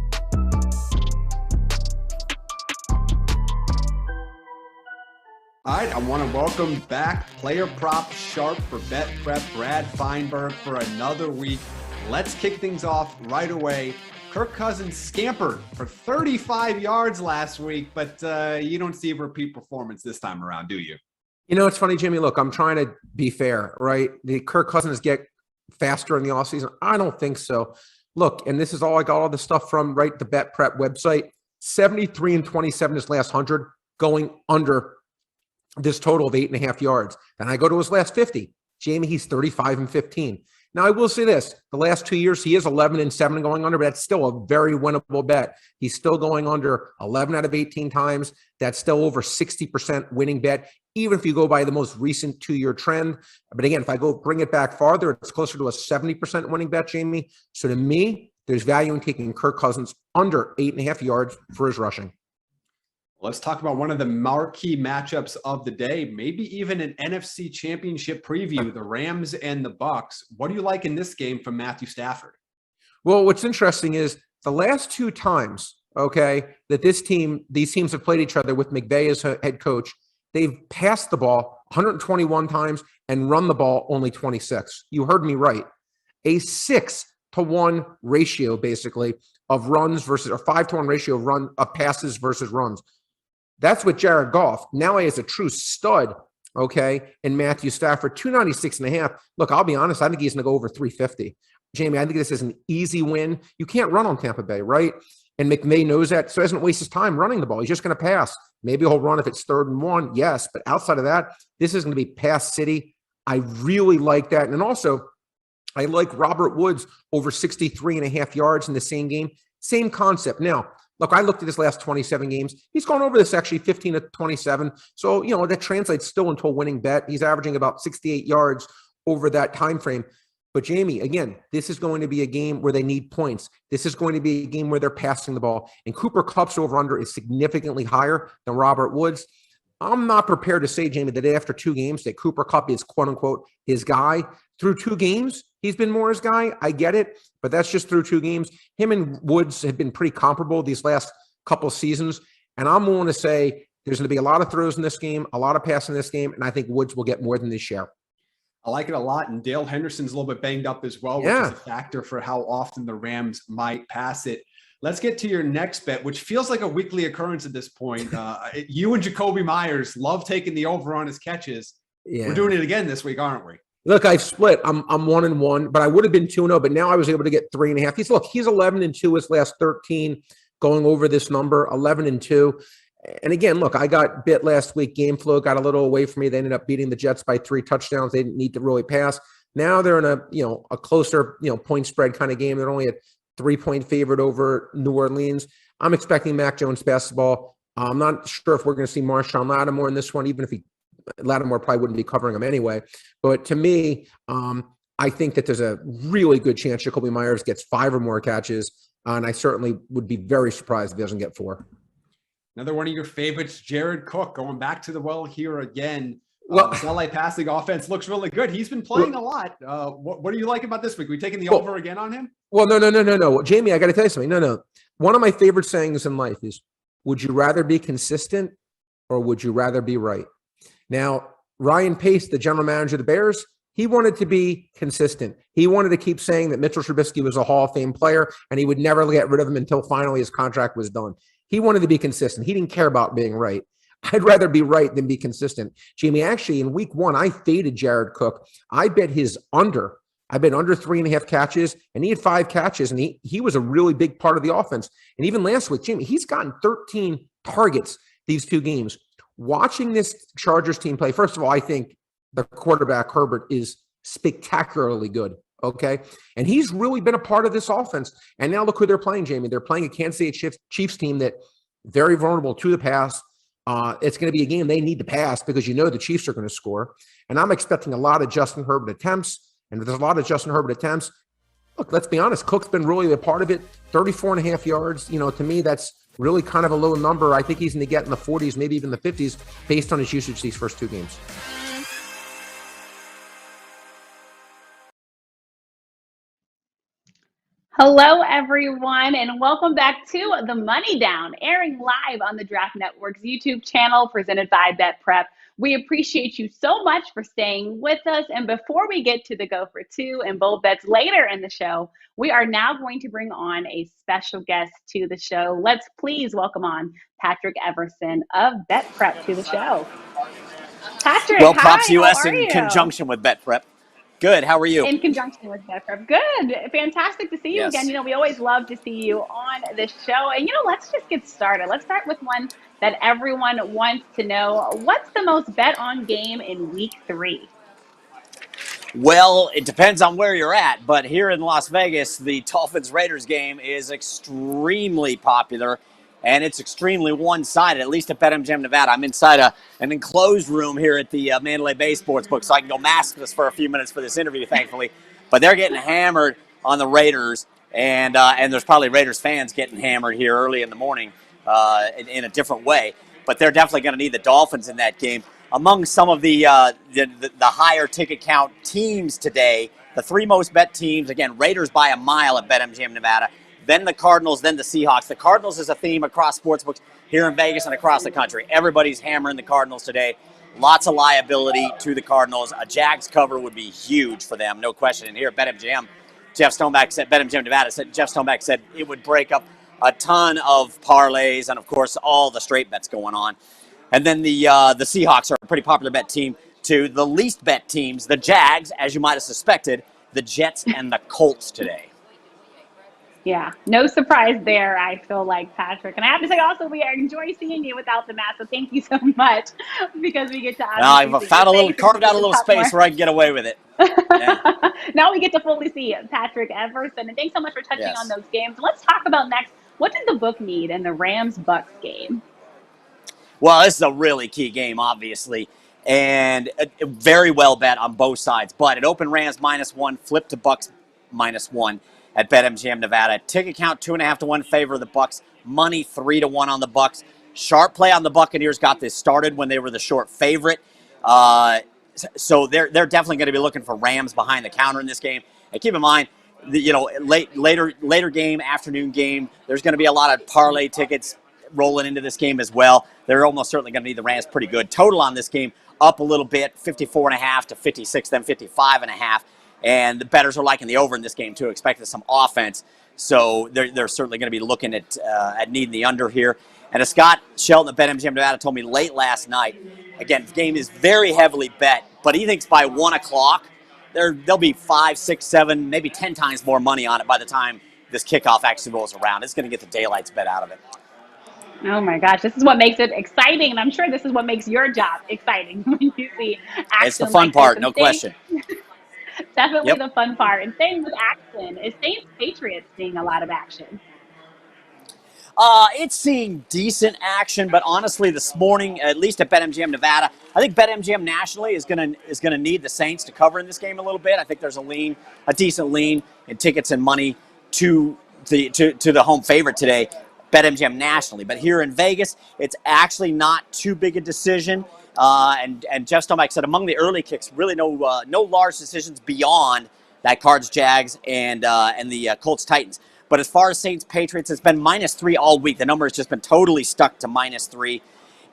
All right, I want to welcome back player prop sharp for BetPrep, Brad Feinberg, for another week. Let's kick things off right away. Kirk Cousins scampered for 35 yards last week, but you don't see a repeat performance this time around, do you? You know, it's funny, Jimmy. Look, I'm trying to be fair, right? Did Kirk Cousins get faster in the offseason? I don't think so. Look, and this is all I got all the stuff from, right, the BetPrep website. 73-27 his last 100, going under this total of 8.5 yards. And I go to his last 50. Jamie, he's 35-15. Now, I will say this. The last 2 years, he is 11-7 going under, but that's still a very winnable bet. He's still going under 11 out of 18 times. That's still over 60% winning bet, even if you go by the most recent 2-year trend. But again, if I go bring it back farther, it's closer to a 70% winning bet, Jamie. So to me, there's value in taking Kirk Cousins under 8.5 yards for his rushing. Let's talk about one of the marquee matchups of the day, maybe even an NFC Championship preview, the Rams and the Bucks. What do you like in this game from Matthew Stafford? Well, what's interesting is the last 2 times, that these teams have played each other with McVay as head coach, they've passed the ball 121 times and run the ball only 26. You heard me right. A 6-to-1 ratio, basically, of runs versus, or 5-to-1 ratio of passes versus runs. That's with Jared Goff. Now he has a true stud, in Matthew Stafford, 296.5. Look, I'll be honest, I think he's going to go over 350. Jamie, I think this is an easy win. You can't run on Tampa Bay, right? And McVay knows that, so he doesn't waste his time running the ball. He's just going to pass. Maybe he'll run if it's 3rd and 1, yes. But outside of that, this is going to be pass city. I really like that. And also, I like Robert Woods over 63.5 yards in the same game. Same concept. Now, look, I looked at his last 27 games. He's gone over this actually 15 to 27. So, that translates still into a winning bet. He's averaging about 68 yards over that time frame. But Jamie, again, this is going to be a game where they need points. This is going to be a game where they're passing the ball. And Cooper Kupp's over-under is significantly higher than Robert Woods. I'm not prepared to say, Jamie, that after 2 games that Cooper Kupp is, quote-unquote, his guy. Through 2 games, he's been more his guy. I get it, but that's just through 2 games. Him and Woods have been pretty comparable these last couple seasons, and I'm willing to say there's going to be a lot of throws in this game, a lot of passing in this game, and I think Woods will get more than his share. I like it a lot, and Dale Henderson's a little bit banged up as well, which is a factor for how often the Rams might pass it. Let's get to your next bet, which feels like a weekly occurrence at this point. You and Jacoby Myers love taking the over on his catches. Yeah. We're doing it again this week, aren't we? Look, I've split. I'm 1-1, but I would have been 2-0, but now I was able to get 3.5. He's 11-2 his last 13 going over this number, 11-2. And again, look, I got bit last week. Game flow got a little away from me. They ended up beating the Jets by 3 touchdowns. They didn't need to really pass. Now they're in a closer, point spread kind of game. They're only a 3-point favorite over New Orleans. I'm expecting Mac Jones basketball. I'm not sure if we're going to see Marshawn Lattimore in this one, even if Lattimore probably wouldn't be covering him anyway. But to me, I think that there's a really good chance Jacoby Myers gets 5 or more catches. And I certainly would be very surprised if he doesn't get 4. Another one of your favorites, Jared Cook, going back to the well here again. Well, this LA passing offense looks really good. He's been playing a lot. What do you like about this week? We taking the over again on him? Well, no. Jamie, I got to tell you something. No. One of my favorite sayings in life is, would you rather be consistent or would you rather be right? Now, Ryan Pace, the general manager of the Bears, he wanted to be consistent. He wanted to keep saying that Mitchell Trubisky was a Hall of Fame player and he would never get rid of him until finally his contract was done. He wanted to be consistent. He didn't care about being right. I'd rather be right than be consistent. Jamie, actually, in week 1, I faded Jared Cook. I bet his under. I bet under 3.5 catches, and he had 5 catches, and he was a really big part of the offense. And even last week, Jamie, he's gotten 13 targets these 2 games. Watching this Chargers team play, first of all, I think the quarterback, Herbert, is spectacularly good, okay? And he's really been a part of this offense. And now look who they're playing, Jamie. They're playing a Kansas City Chiefs team that very vulnerable to the pass. It's going to be a game they need to pass because the Chiefs are going to score. And I'm expecting a lot of Justin Herbert attempts. And if there's a lot of Justin Herbert attempts, look, let's be honest, Cook's been really a part of it. 34.5 yards, to me, that's really kind of a low number. I think he's going to get in the 40s, maybe even the 50s, based on his usage these first 2 games. Hello, everyone, and welcome back to The Money Down, airing live on the Draft Network's YouTube channel, presented by BetPrep. We appreciate you so much for staying with us. And before we get to the Go for 2 and bold bets later in the show, we are now going to bring on a special guest to the show. Let's please welcome on Patrick Everson of BetPrep to the show. Patrick, well, Props hi, US in conjunction with BetPrep. Good. How are you? In conjunction with BetPrep. Good. Fantastic to see you again. We always love to see you on the show. And, let's just get started. Let's start with one that everyone wants to know. What's the most bet on game in week 3? Well, it depends on where you're at, but here in Las Vegas, the Dolphins-Raiders game is extremely popular, and it's extremely one-sided, at least at BetMGM Nevada. I'm inside an enclosed room here at the Mandalay Bay Sportsbook, so I can go maskless for a few minutes for this interview, thankfully. But they're getting hammered on the Raiders, and there's probably Raiders fans getting hammered here early in the morning in a different way. But they're definitely going to need the Dolphins in that game. Among some of the higher ticket count teams today, the three most bet teams, again, Raiders by a mile at BetMGM Nevada, then the Cardinals, then the Seahawks. The Cardinals is a theme across sportsbooks here in Vegas and across the country. Everybody's hammering the Cardinals today. Lots of liability to the Cardinals. A Jags cover would be huge for them, no question. And here at BetMGM, BetMGM Nevada said, Jeff Stoneback said it would break up a ton of parlays and, of course, all the straight bets going on. And then the Seahawks are a pretty popular bet team, too. The least bet teams, the Jags, as you might have suspected, the Jets and the Colts today. Yeah, no surprise there, I feel like, Patrick. And I have to say also, we enjoy seeing you without the mask, so thank you so much because we get to I've carved out a little space where I can get away with it. Yeah. Now we get to fully see Patrick Everson. And thanks so much for touching on those games. Let's talk about next. What did the book need in the Rams-Bucks game? Well, this is a really key game, obviously, and very well bet on both sides. But it opened Rams -1, flipped to Bucks -1 at BetMGM Nevada. Ticket count 2.5 to 1 favor of the Bucks. Money 3 to 1 on the Bucks. Sharp play on the Buccaneers got this started when they were the short favorite. So they're definitely going to be looking for Rams behind the counter in this game. And keep in mind, later game, afternoon game, there's going to be a lot of parlay tickets rolling into this game as well. They're almost certainly going to need the Rams pretty good. Total on this game up a little bit, 54.5 to 56, then 55.5. And the bettors are liking the over in this game too, expecting some offense. So they're certainly going to be looking at needing the under here. And as Scott Shelton at BetMGM Nevada told me late last night, again, the game is very heavily bet, but he thinks by 1 o'clock, there'll be 5, 6, 7, maybe 10 times more money on it by the time this kickoff actually rolls around. It's going to get the daylights bet out of it. Oh my gosh, this is what makes it exciting, and I'm sure this is what makes your job exciting when you see action. It's the fun part, no question. Definitely the fun part. And same with action. Is Saints Patriots seeing a lot of action? It's seeing decent action, but honestly, this morning, at least at BetMGM Nevada, I think BetMGM nationally is gonna need the Saints to cover in this game a little bit. I think there's a decent lean in tickets and money to the home favorite today, BetMGM nationally. But here in Vegas, it's actually not too big a decision. And Jeff Stoneback said among the early kicks, really no large decisions beyond that Cards Jags and the Colts Titans. But as far as Saints Patriots, it's been -3 all week. The number has just been totally stuck to -3.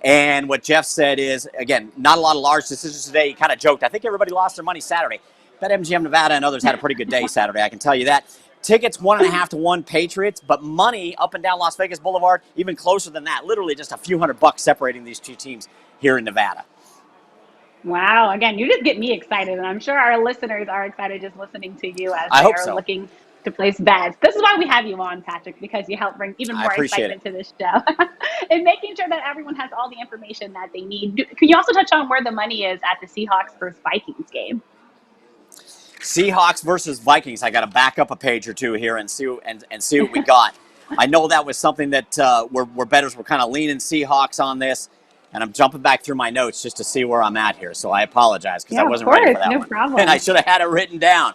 And what Jeff said is, again, not a lot of large decisions today. He kind of joked. I think everybody lost their money Saturday. BetMGM Nevada and others had a pretty good day Saturday, I can tell you that. Tickets 1.5 to 1 Patriots, but money up and down Las Vegas Boulevard even closer than that. Literally just a few $100 separating these two teams here in Nevada. Wow. Again, you just get me excited, and I'm sure our listeners are excited just listening to you as I they hope are so. Looking to place bets. This is why we have you on, Patrick, because you help bring even more excitement to this show and making sure that everyone has all the information that they need. Can you also touch on where the money is at the Seahawks versus Vikings game? Seahawks versus Vikings. I got to back up a page or two here and see what we got. I know that was something that where bettors were kind of leaning Seahawks on this, and I'm jumping back through my notes just to see where I'm at here. So I apologize because I wasn't ready for that one. Problem. And I should have had it written down.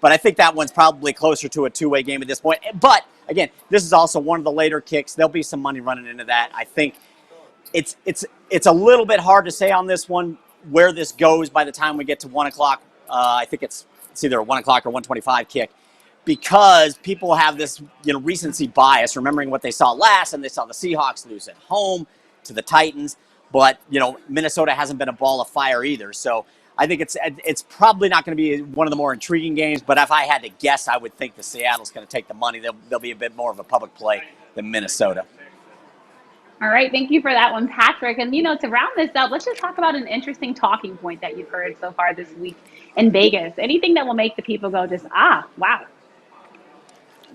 But I think that one's probably closer to a two-way game at this point. But, again, this is also one of the later kicks. There'll be some money running into that. I think it's a little bit hard to say on this one where this goes by the time we get to 1 o'clock. I think it's either a 1 o'clock or 1:25 kick because people have this recency bias, remembering what they saw last, and they saw the Seahawks lose at home to the Titans. But, Minnesota hasn't been a ball of fire either. So I think it's probably not going to be one of the more intriguing games, but if I had to guess, I would think the Seattle's going to take the money. They'll be a bit more of a public play than Minnesota. All right, thank you for that one, Patrick. And, to round this up, let's just talk about an interesting talking point that you've heard so far this week in Vegas. Anything that will make the people go just, wow.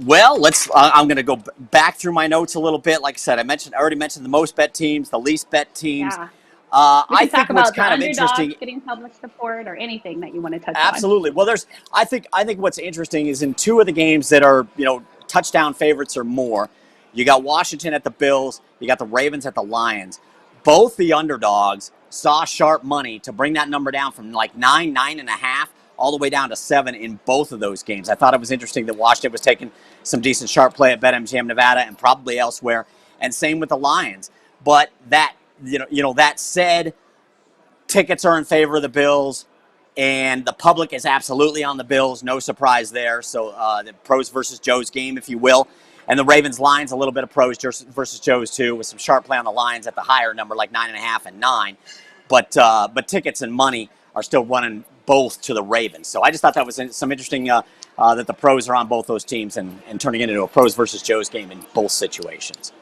Well, I'm going to go back through my notes a little bit. Like I said, I already mentioned the most bet teams, the least bet teams. Yeah. We I can talk think what's about the kind of underdogs interesting. getting public support or anything that you want to touch on. Absolutely. Well, I think what's interesting is in two of the games that are, touchdown favorites or more, you got Washington at the Bills, you got the Ravens at the Lions. Both the underdogs saw sharp money to bring that number down from like 9.5, all the way down to 7 in both of those games. I thought it was interesting that Washington was taking some decent sharp play at BetMGM Nevada and probably elsewhere, and same with the Lions. But that said, tickets are in favor of the Bills, and the public is absolutely on the Bills. No surprise there. So the pros versus Joes game, if you will. And the Ravens Lions, a little bit of pros versus Joes too, with some sharp play on the Lions at the higher number, like 9.5 and 9. But tickets and money are still running both to the Ravens. So I just thought that was some interesting that the pros are on both those teams and turning it into a pros versus Joes game in both situations.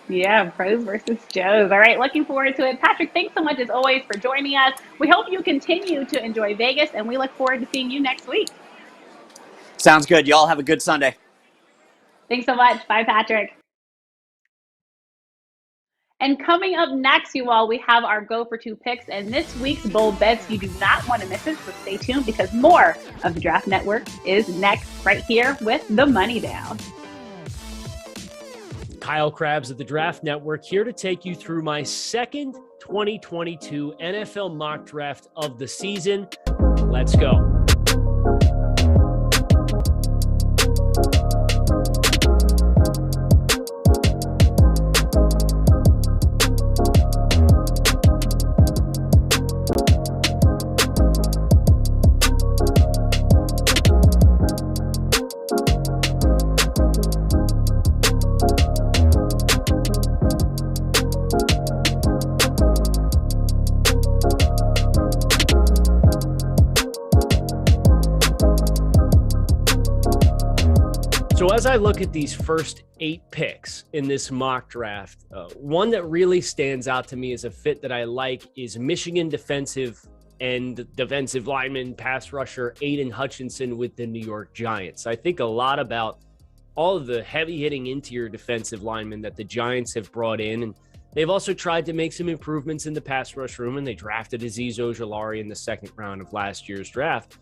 Yeah, pros versus Joes. All right, looking forward to it. Patrick, thanks so much as always for joining us. We hope you continue to enjoy Vegas, and we look forward to seeing you next week. Sounds good. Y'all have a good Sunday. Thanks so much. Bye, Patrick. And coming up next, you all, we have our Go for Two picks and this week's bold bets. You do not want to miss it, so stay tuned because more of the Draft Network is next right here with the Money Down. Kyle Krabs at the Draft Network here to take you through my second 2022 NFL mock draft of the season. Let's go. So as I look at these first 8 picks in this mock draft, one that really stands out to me as a fit that I like is Michigan defensive lineman, pass rusher Aiden Hutchinson with the New York Giants. I think a lot about all of the heavy-hitting interior defensive linemen that the Giants have brought in, and they've also tried to make some improvements in the pass rush room, and they drafted Azeez Ojulari in the second round of last year's draft.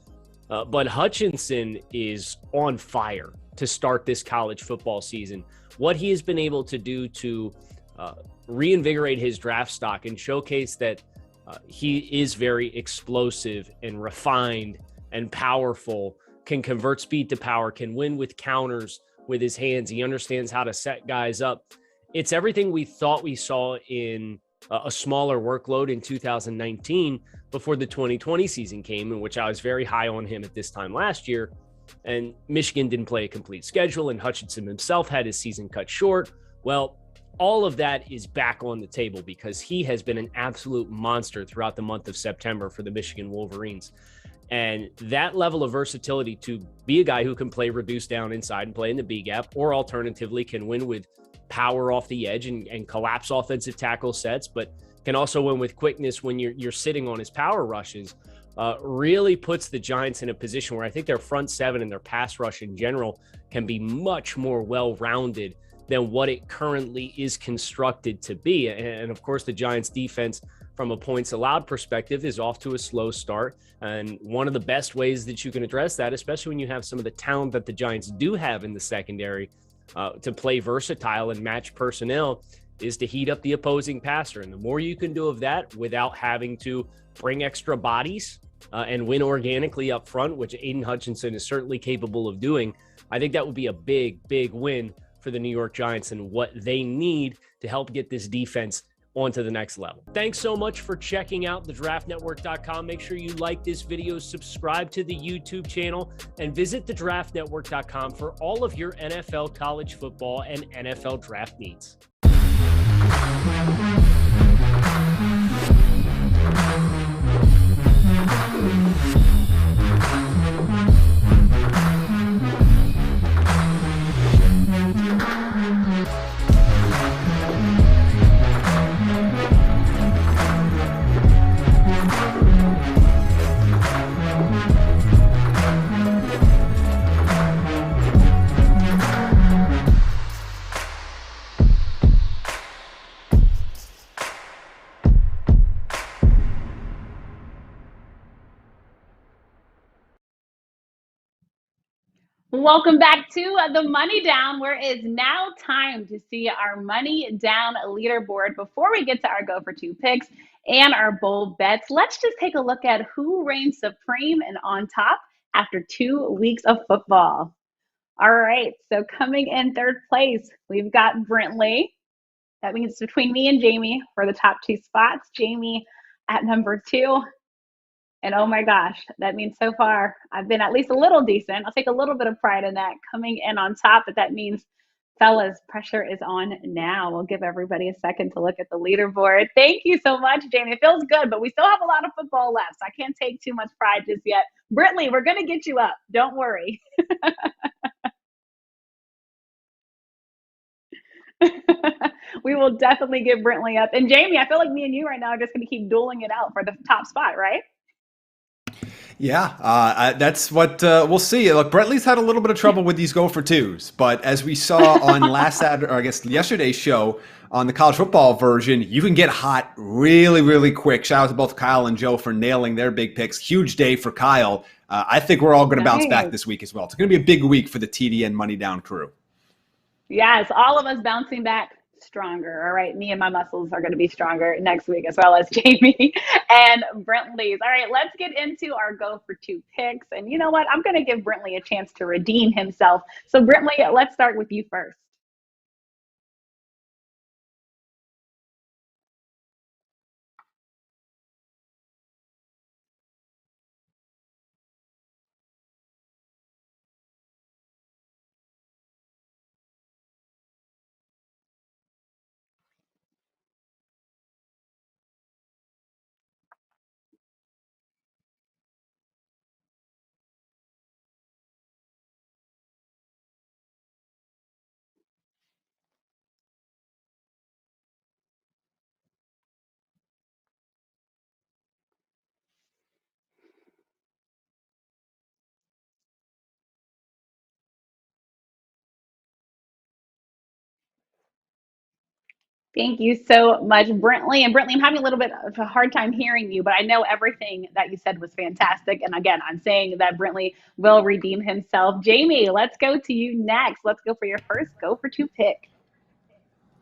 But Hutchinson is on fire to start this college football season. What he has been able to do to reinvigorate his draft stock and showcase that he is very explosive and refined and powerful, can convert speed to power, can win with counters with his hands. He understands how to set guys up. It's everything we thought we saw in a smaller workload in 2019 before the 2020 season came, in which I was very high on him at this time last year. And Michigan didn't play a complete schedule, and Hutchinson himself had his season cut short. Well, all of that is back on the table because he has been an absolute monster throughout the month of September for the Michigan Wolverines. And that level of versatility to be a guy who can play reduced down inside and play in the B gap, or alternatively can win with power off the edge and collapse offensive tackle sets, but can also win with quickness when you're sitting on his power rushes, really puts the Giants in a position where I think their front seven and their pass rush in general can be much more well-rounded than what it currently is constructed to be. And of course, the Giants defense from a points allowed perspective is off to a slow start. And one of the best ways that you can address that, especially when you have some of the talent that the Giants do have in the secondary to play versatile and match personnel, is to heat up the opposing passer. And the more you can do of that without having to bring extra bodies and win organically up front, which Aiden Hutchinson is certainly capable of doing, I think that would be a big, big win for the New York Giants and what they need to help get this defense onto the next level. Thanks so much for checking out thedraftnetwork.com. Make sure you like this video, subscribe to the YouTube channel, and visit thedraftnetwork.com for all of your NFL, college football, and NFL draft needs. Welcome back to the Money Down, where it's now time to see our Money Down leaderboard. Before we get to our Go for Two picks and our bold bets, let's just take a look at who reigns supreme and on top after 2 weeks of football. All right, so coming in third place, we've got Brentley. That means between me and Jamie for the top two spots. Jamie at number two. And oh my gosh, that means so far I've been at least a little decent. I'll take a little bit of pride in that coming in on top, but that means, fellas, pressure is on now. We'll give everybody a second to look at the leaderboard. Thank you so much, Jamie. It feels good, but we still have a lot of football left, so I can't take too much pride just yet. Brentley, we're going to get you up. Don't worry. We will definitely get Brentley up. And Jamie, I feel like me and you right now are just going to keep dueling it out for the top spot, right? Yeah, that's what we'll see. Look, Brentley's had a little bit of trouble with these go for twos, but as we saw on last Saturday, or I guess yesterday's show on the college football version, you can get hot really, really quick. Shout out to both Kyle and Joe for nailing their big picks. Huge day for Kyle. I think we're all going to bounce back this week as well. It's going to be a big week for the TDN Money Down crew. Yes, all of us bouncing back stronger. All right, me and my muscles are going to be stronger next week, as well as Jamie and Brentley's. All right, let's get into our Go for Two picks. And you know what? I'm going to give Brentley a chance to redeem himself. So, Brentley, let's start with you first. Thank you so much, Brentley. And Brentley, I'm having a little bit of a hard time hearing you, but I know everything that you said was fantastic. And again, I'm saying that Brentley will redeem himself. Jamie, let's go to you next. Let's go for your first Go for Two pick.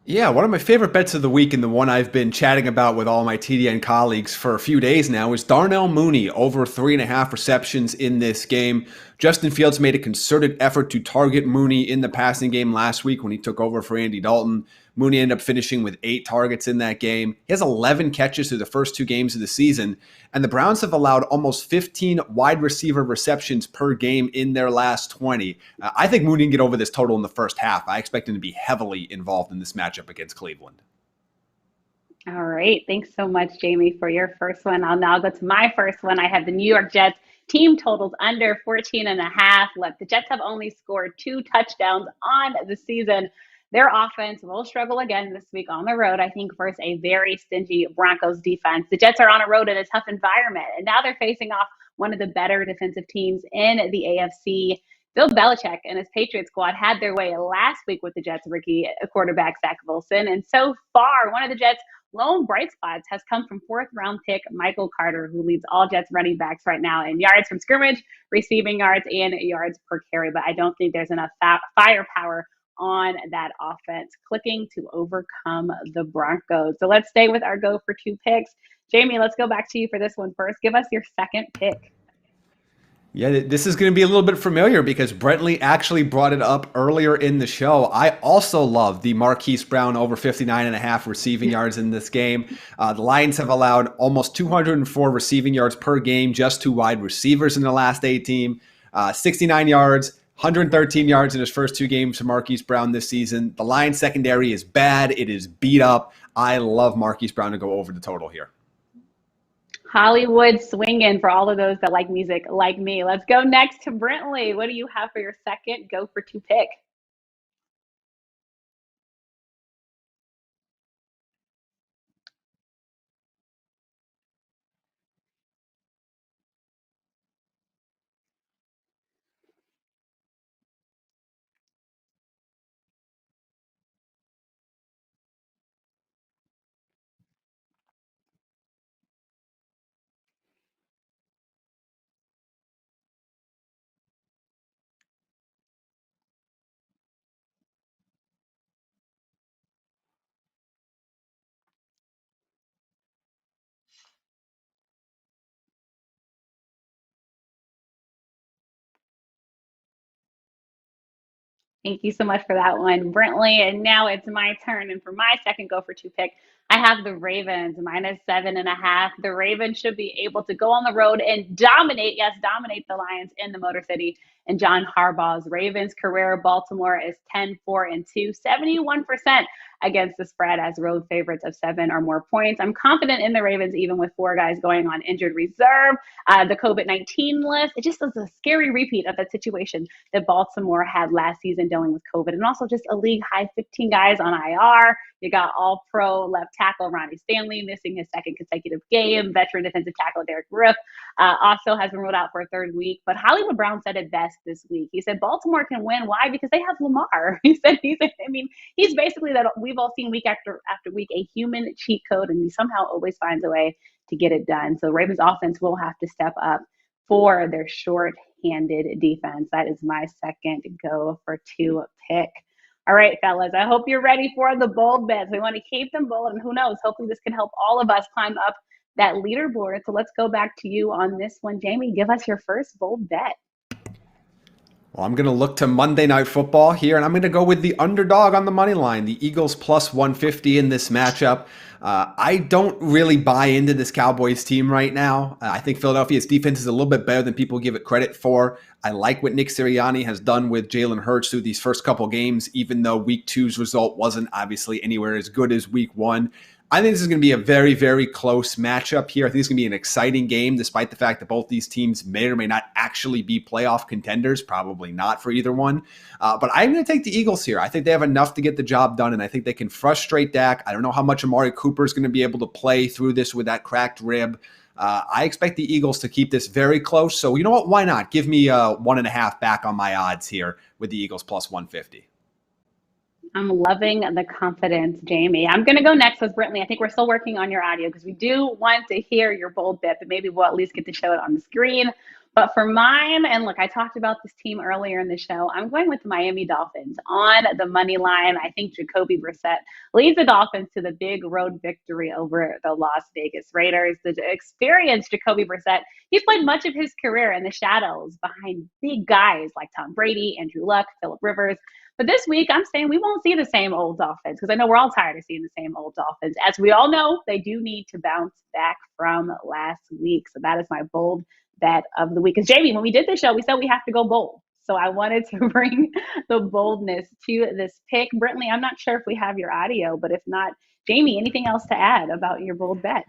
Yeah, one of my favorite bets of the week, and the one I've been chatting about with all my TDN colleagues for a few days now, is Darnell Mooney over 3.5 receptions in this game. Justin Fields made a concerted effort to target Mooney in the passing game last week when he took over for Andy Dalton. Mooney ended up finishing with 8 targets in that game. He has 11 catches through the first 2 games of the season, and the Browns have allowed almost 15 wide receiver receptions per game in their last 20. I think Mooney can get over this total in the first half. I expect him to be heavily involved in this matchup against Cleveland. All right. Thanks so much, Jamie, for your first one. I'll now go to my first one. I have the New York Jets team totals under 14.5. Look, the Jets have only scored 2 touchdowns on the season. Their offense will struggle again this week on the road, I think, versus a very stingy Broncos defense. The Jets are on a road in a tough environment, and now they're facing off one of the better defensive teams in the AFC. Bill Belichick and his Patriot squad had their way last week with the Jets rookie quarterback Zach Wilson. And so far, one of the Jets' lone bright spots has come from 4th-round pick Michael Carter, who leads all Jets running backs right now in yards from scrimmage, receiving yards, and yards per carry. But I don't think there's enough firepower on that offense clicking to overcome the Broncos. So let's stay with our Go for Two picks. Jamie, let's go back to you for this one first. Give us your second pick. Yeah, this is going to be a little bit familiar because Brentley actually brought it up earlier in the show. I also love the Marquise Brown over 59.5 receiving yards in this game. The Lions have allowed almost 204 receiving yards per game just to wide receivers in the last 18. 69 yards, 113 yards in his first 2 games for Marquise Brown this season. The Lions secondary is bad. It is beat up. I love Marquise Brown to go over the total here. Hollywood swinging for all of those that like music like me. Let's go next to Brentley. What do you have for your second Go for Two pick? Thank you so much for that one, Brentley. And now it's my turn. And for my second go for two pick, I have the Ravens -7.5. The Ravens should be able to go on the road and dominate, yes, dominate the Lions in the Motor City. And John Harbaugh's Ravens career, Baltimore is 10-4-2, 71% against the spread as road favorites of 7 or more points. I'm confident in the Ravens, even with 4 guys going on injured reserve. The COVID-19 list, it just is a scary repeat of that situation that Baltimore had last season dealing with COVID, and also just a league high 15 guys on IR. You got all pro left tackle Ronnie Stanley missing his second consecutive game. Veteran defensive tackle Derek Riff also has been ruled out for a third week. But Hollywood Brown said it best this week. He said Baltimore can win. Why? Because they have Lamar. He said he's basically that we've all seen week after week, a human cheat code, and he somehow always finds a way to get it done. So Ravens offense will have to step up for their short-handed defense. That is my second go for two pick. All right, fellas, I hope you're ready for the bold bets. We want to keep them bold, and who knows, hopefully this can help all of us climb up that leaderboard. So let's go back to you on this one. Jamie, give us your first bold bet. Well, I'm going to look to Monday Night Football here, and I'm going to go with the underdog on the money line, the Eagles plus 150 in this matchup. I don't really buy into this Cowboys team right now. I think Philadelphia's defense is a little bit better than people give it credit for. I like what Nick Sirianni has done with Jalen Hurts through these first couple games, even though Week 2's result wasn't obviously anywhere as good as Week 1. I think this is going to be a very, very close matchup here. I think it's going to be an exciting game, despite the fact that both these teams may or may not actually be playoff contenders. Probably not for either one. But I'm going to take the Eagles here. I think they have enough to get the job done, and I think they can frustrate Dak. I don't know how much Amari Cooper is going to be able to play through this with that cracked rib. I expect the Eagles to keep this very close. So you know what? Why not? Give me 1.5 back on my odds here with the Eagles plus 150. I'm loving the confidence, Jamie. I'm going to go next with Brentley. I think we're still working on your audio because we do want to hear your bold bet, but maybe we'll at least get to show it on the screen. But for mine, and look, I talked about this team earlier in the show. I'm going with the Miami Dolphins on the money line. I think Jacoby Brissett leads the Dolphins to the big road victory over the Las Vegas Raiders. The experienced Jacoby Brissett, he's played much of his career in the shadows behind big guys like Tom Brady, Andrew Luck, Phillip Rivers. But this week, I'm saying we won't see the same old Dolphins because I know we're all tired of seeing the same old Dolphins. As we all know, they do need to bounce back from last week. So that is my bold bet of the week. Because Jamie, when we did the show, we said we have to go bold. So I wanted to bring the boldness to this pick. Brentley, I'm not sure if we have your audio, but if not, Jamie, anything else to add about your bold bet?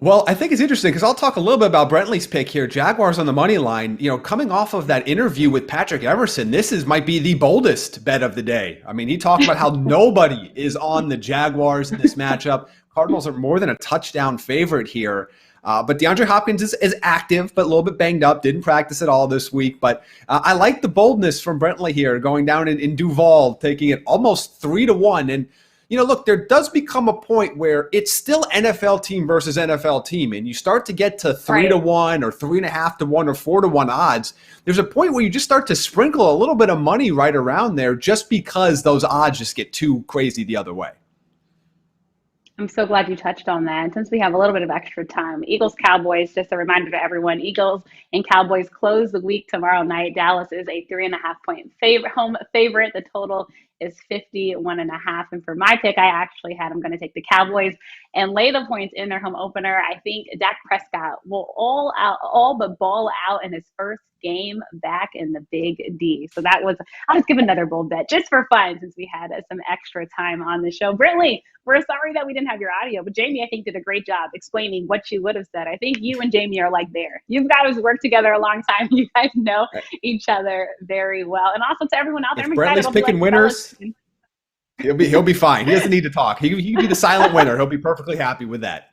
Well, I think it's interesting because I'll talk a little bit about Brentley's pick here. Jaguars on the money line, coming off of that interview with Patrick Emerson, might be the boldest bet of the day. I mean, he talked about how nobody is on the Jaguars in this matchup. Cardinals are more than a touchdown favorite here. But DeAndre Hopkins is active, but a little bit banged up, didn't practice at all this week. But I like the boldness from Brentley here, going down in Duval, taking it almost 3-1. And look, there does become a point where it's still NFL team versus NFL team, and you start to get to 3-1 or 3.5-1 or 4-1 odds. There's a point where you just start to sprinkle a little bit of money right around there just because those odds just get too crazy the other way. I'm so glad you touched on that. And since we have a little bit of extra time, Eagles Cowboys, just a reminder to everyone, Eagles and Cowboys close the week tomorrow night. Dallas is a 3.5-point home favorite. The total is 51.5. And for my pick, I'm going to take the Cowboys and lay the points in their home opener. I think Dak Prescott will all but ball out in his first game back in the Big D. So I'll just give another bold bet just for fun since we had some extra time on the show. Brentley, we're sorry that we didn't have your audio, but Jamie, I think, did a great job explaining what you would have said. I think you and Jamie are like there. You guys worked together a long time. You guys know each other very well. And also to everyone out there, if Brentley's picking winners, he'll be fine. He doesn't need to talk. He can be the silent winner. He'll be perfectly happy with that.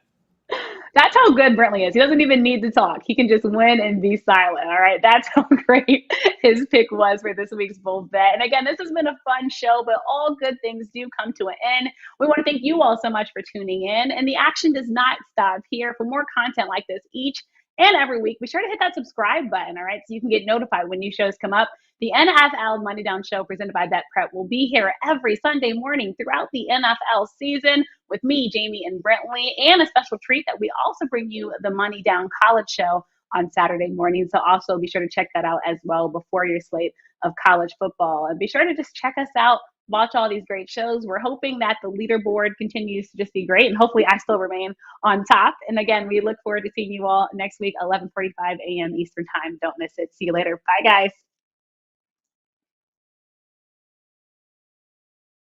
That's how good Brentley is. He doesn't even need to talk. He can just win and be silent. All right. That's how great his pick was for this week's bold bet. And again, this has been a fun show, but all good things do come to an end. We want to thank you all so much for tuning in. And the action does not stop here. For more content like this each and every week, be sure to hit that subscribe button. All right. So you can get notified when new shows come up. The NFL Money Down Show presented by BetPrep will be here every Sunday morning throughout the NFL season with me, Jamie, and Brentley, and a special treat that we also bring you the Money Down College Show on Saturday morning. So also be sure to check that out as well before your slate of college football. And be sure to just check us out, watch all these great shows. We're hoping that the leaderboard continues to just be great, and hopefully I still remain on top. And again, we look forward to seeing you all next week, 11:45 a.m. Eastern time. Don't miss it. See you later. Bye, guys.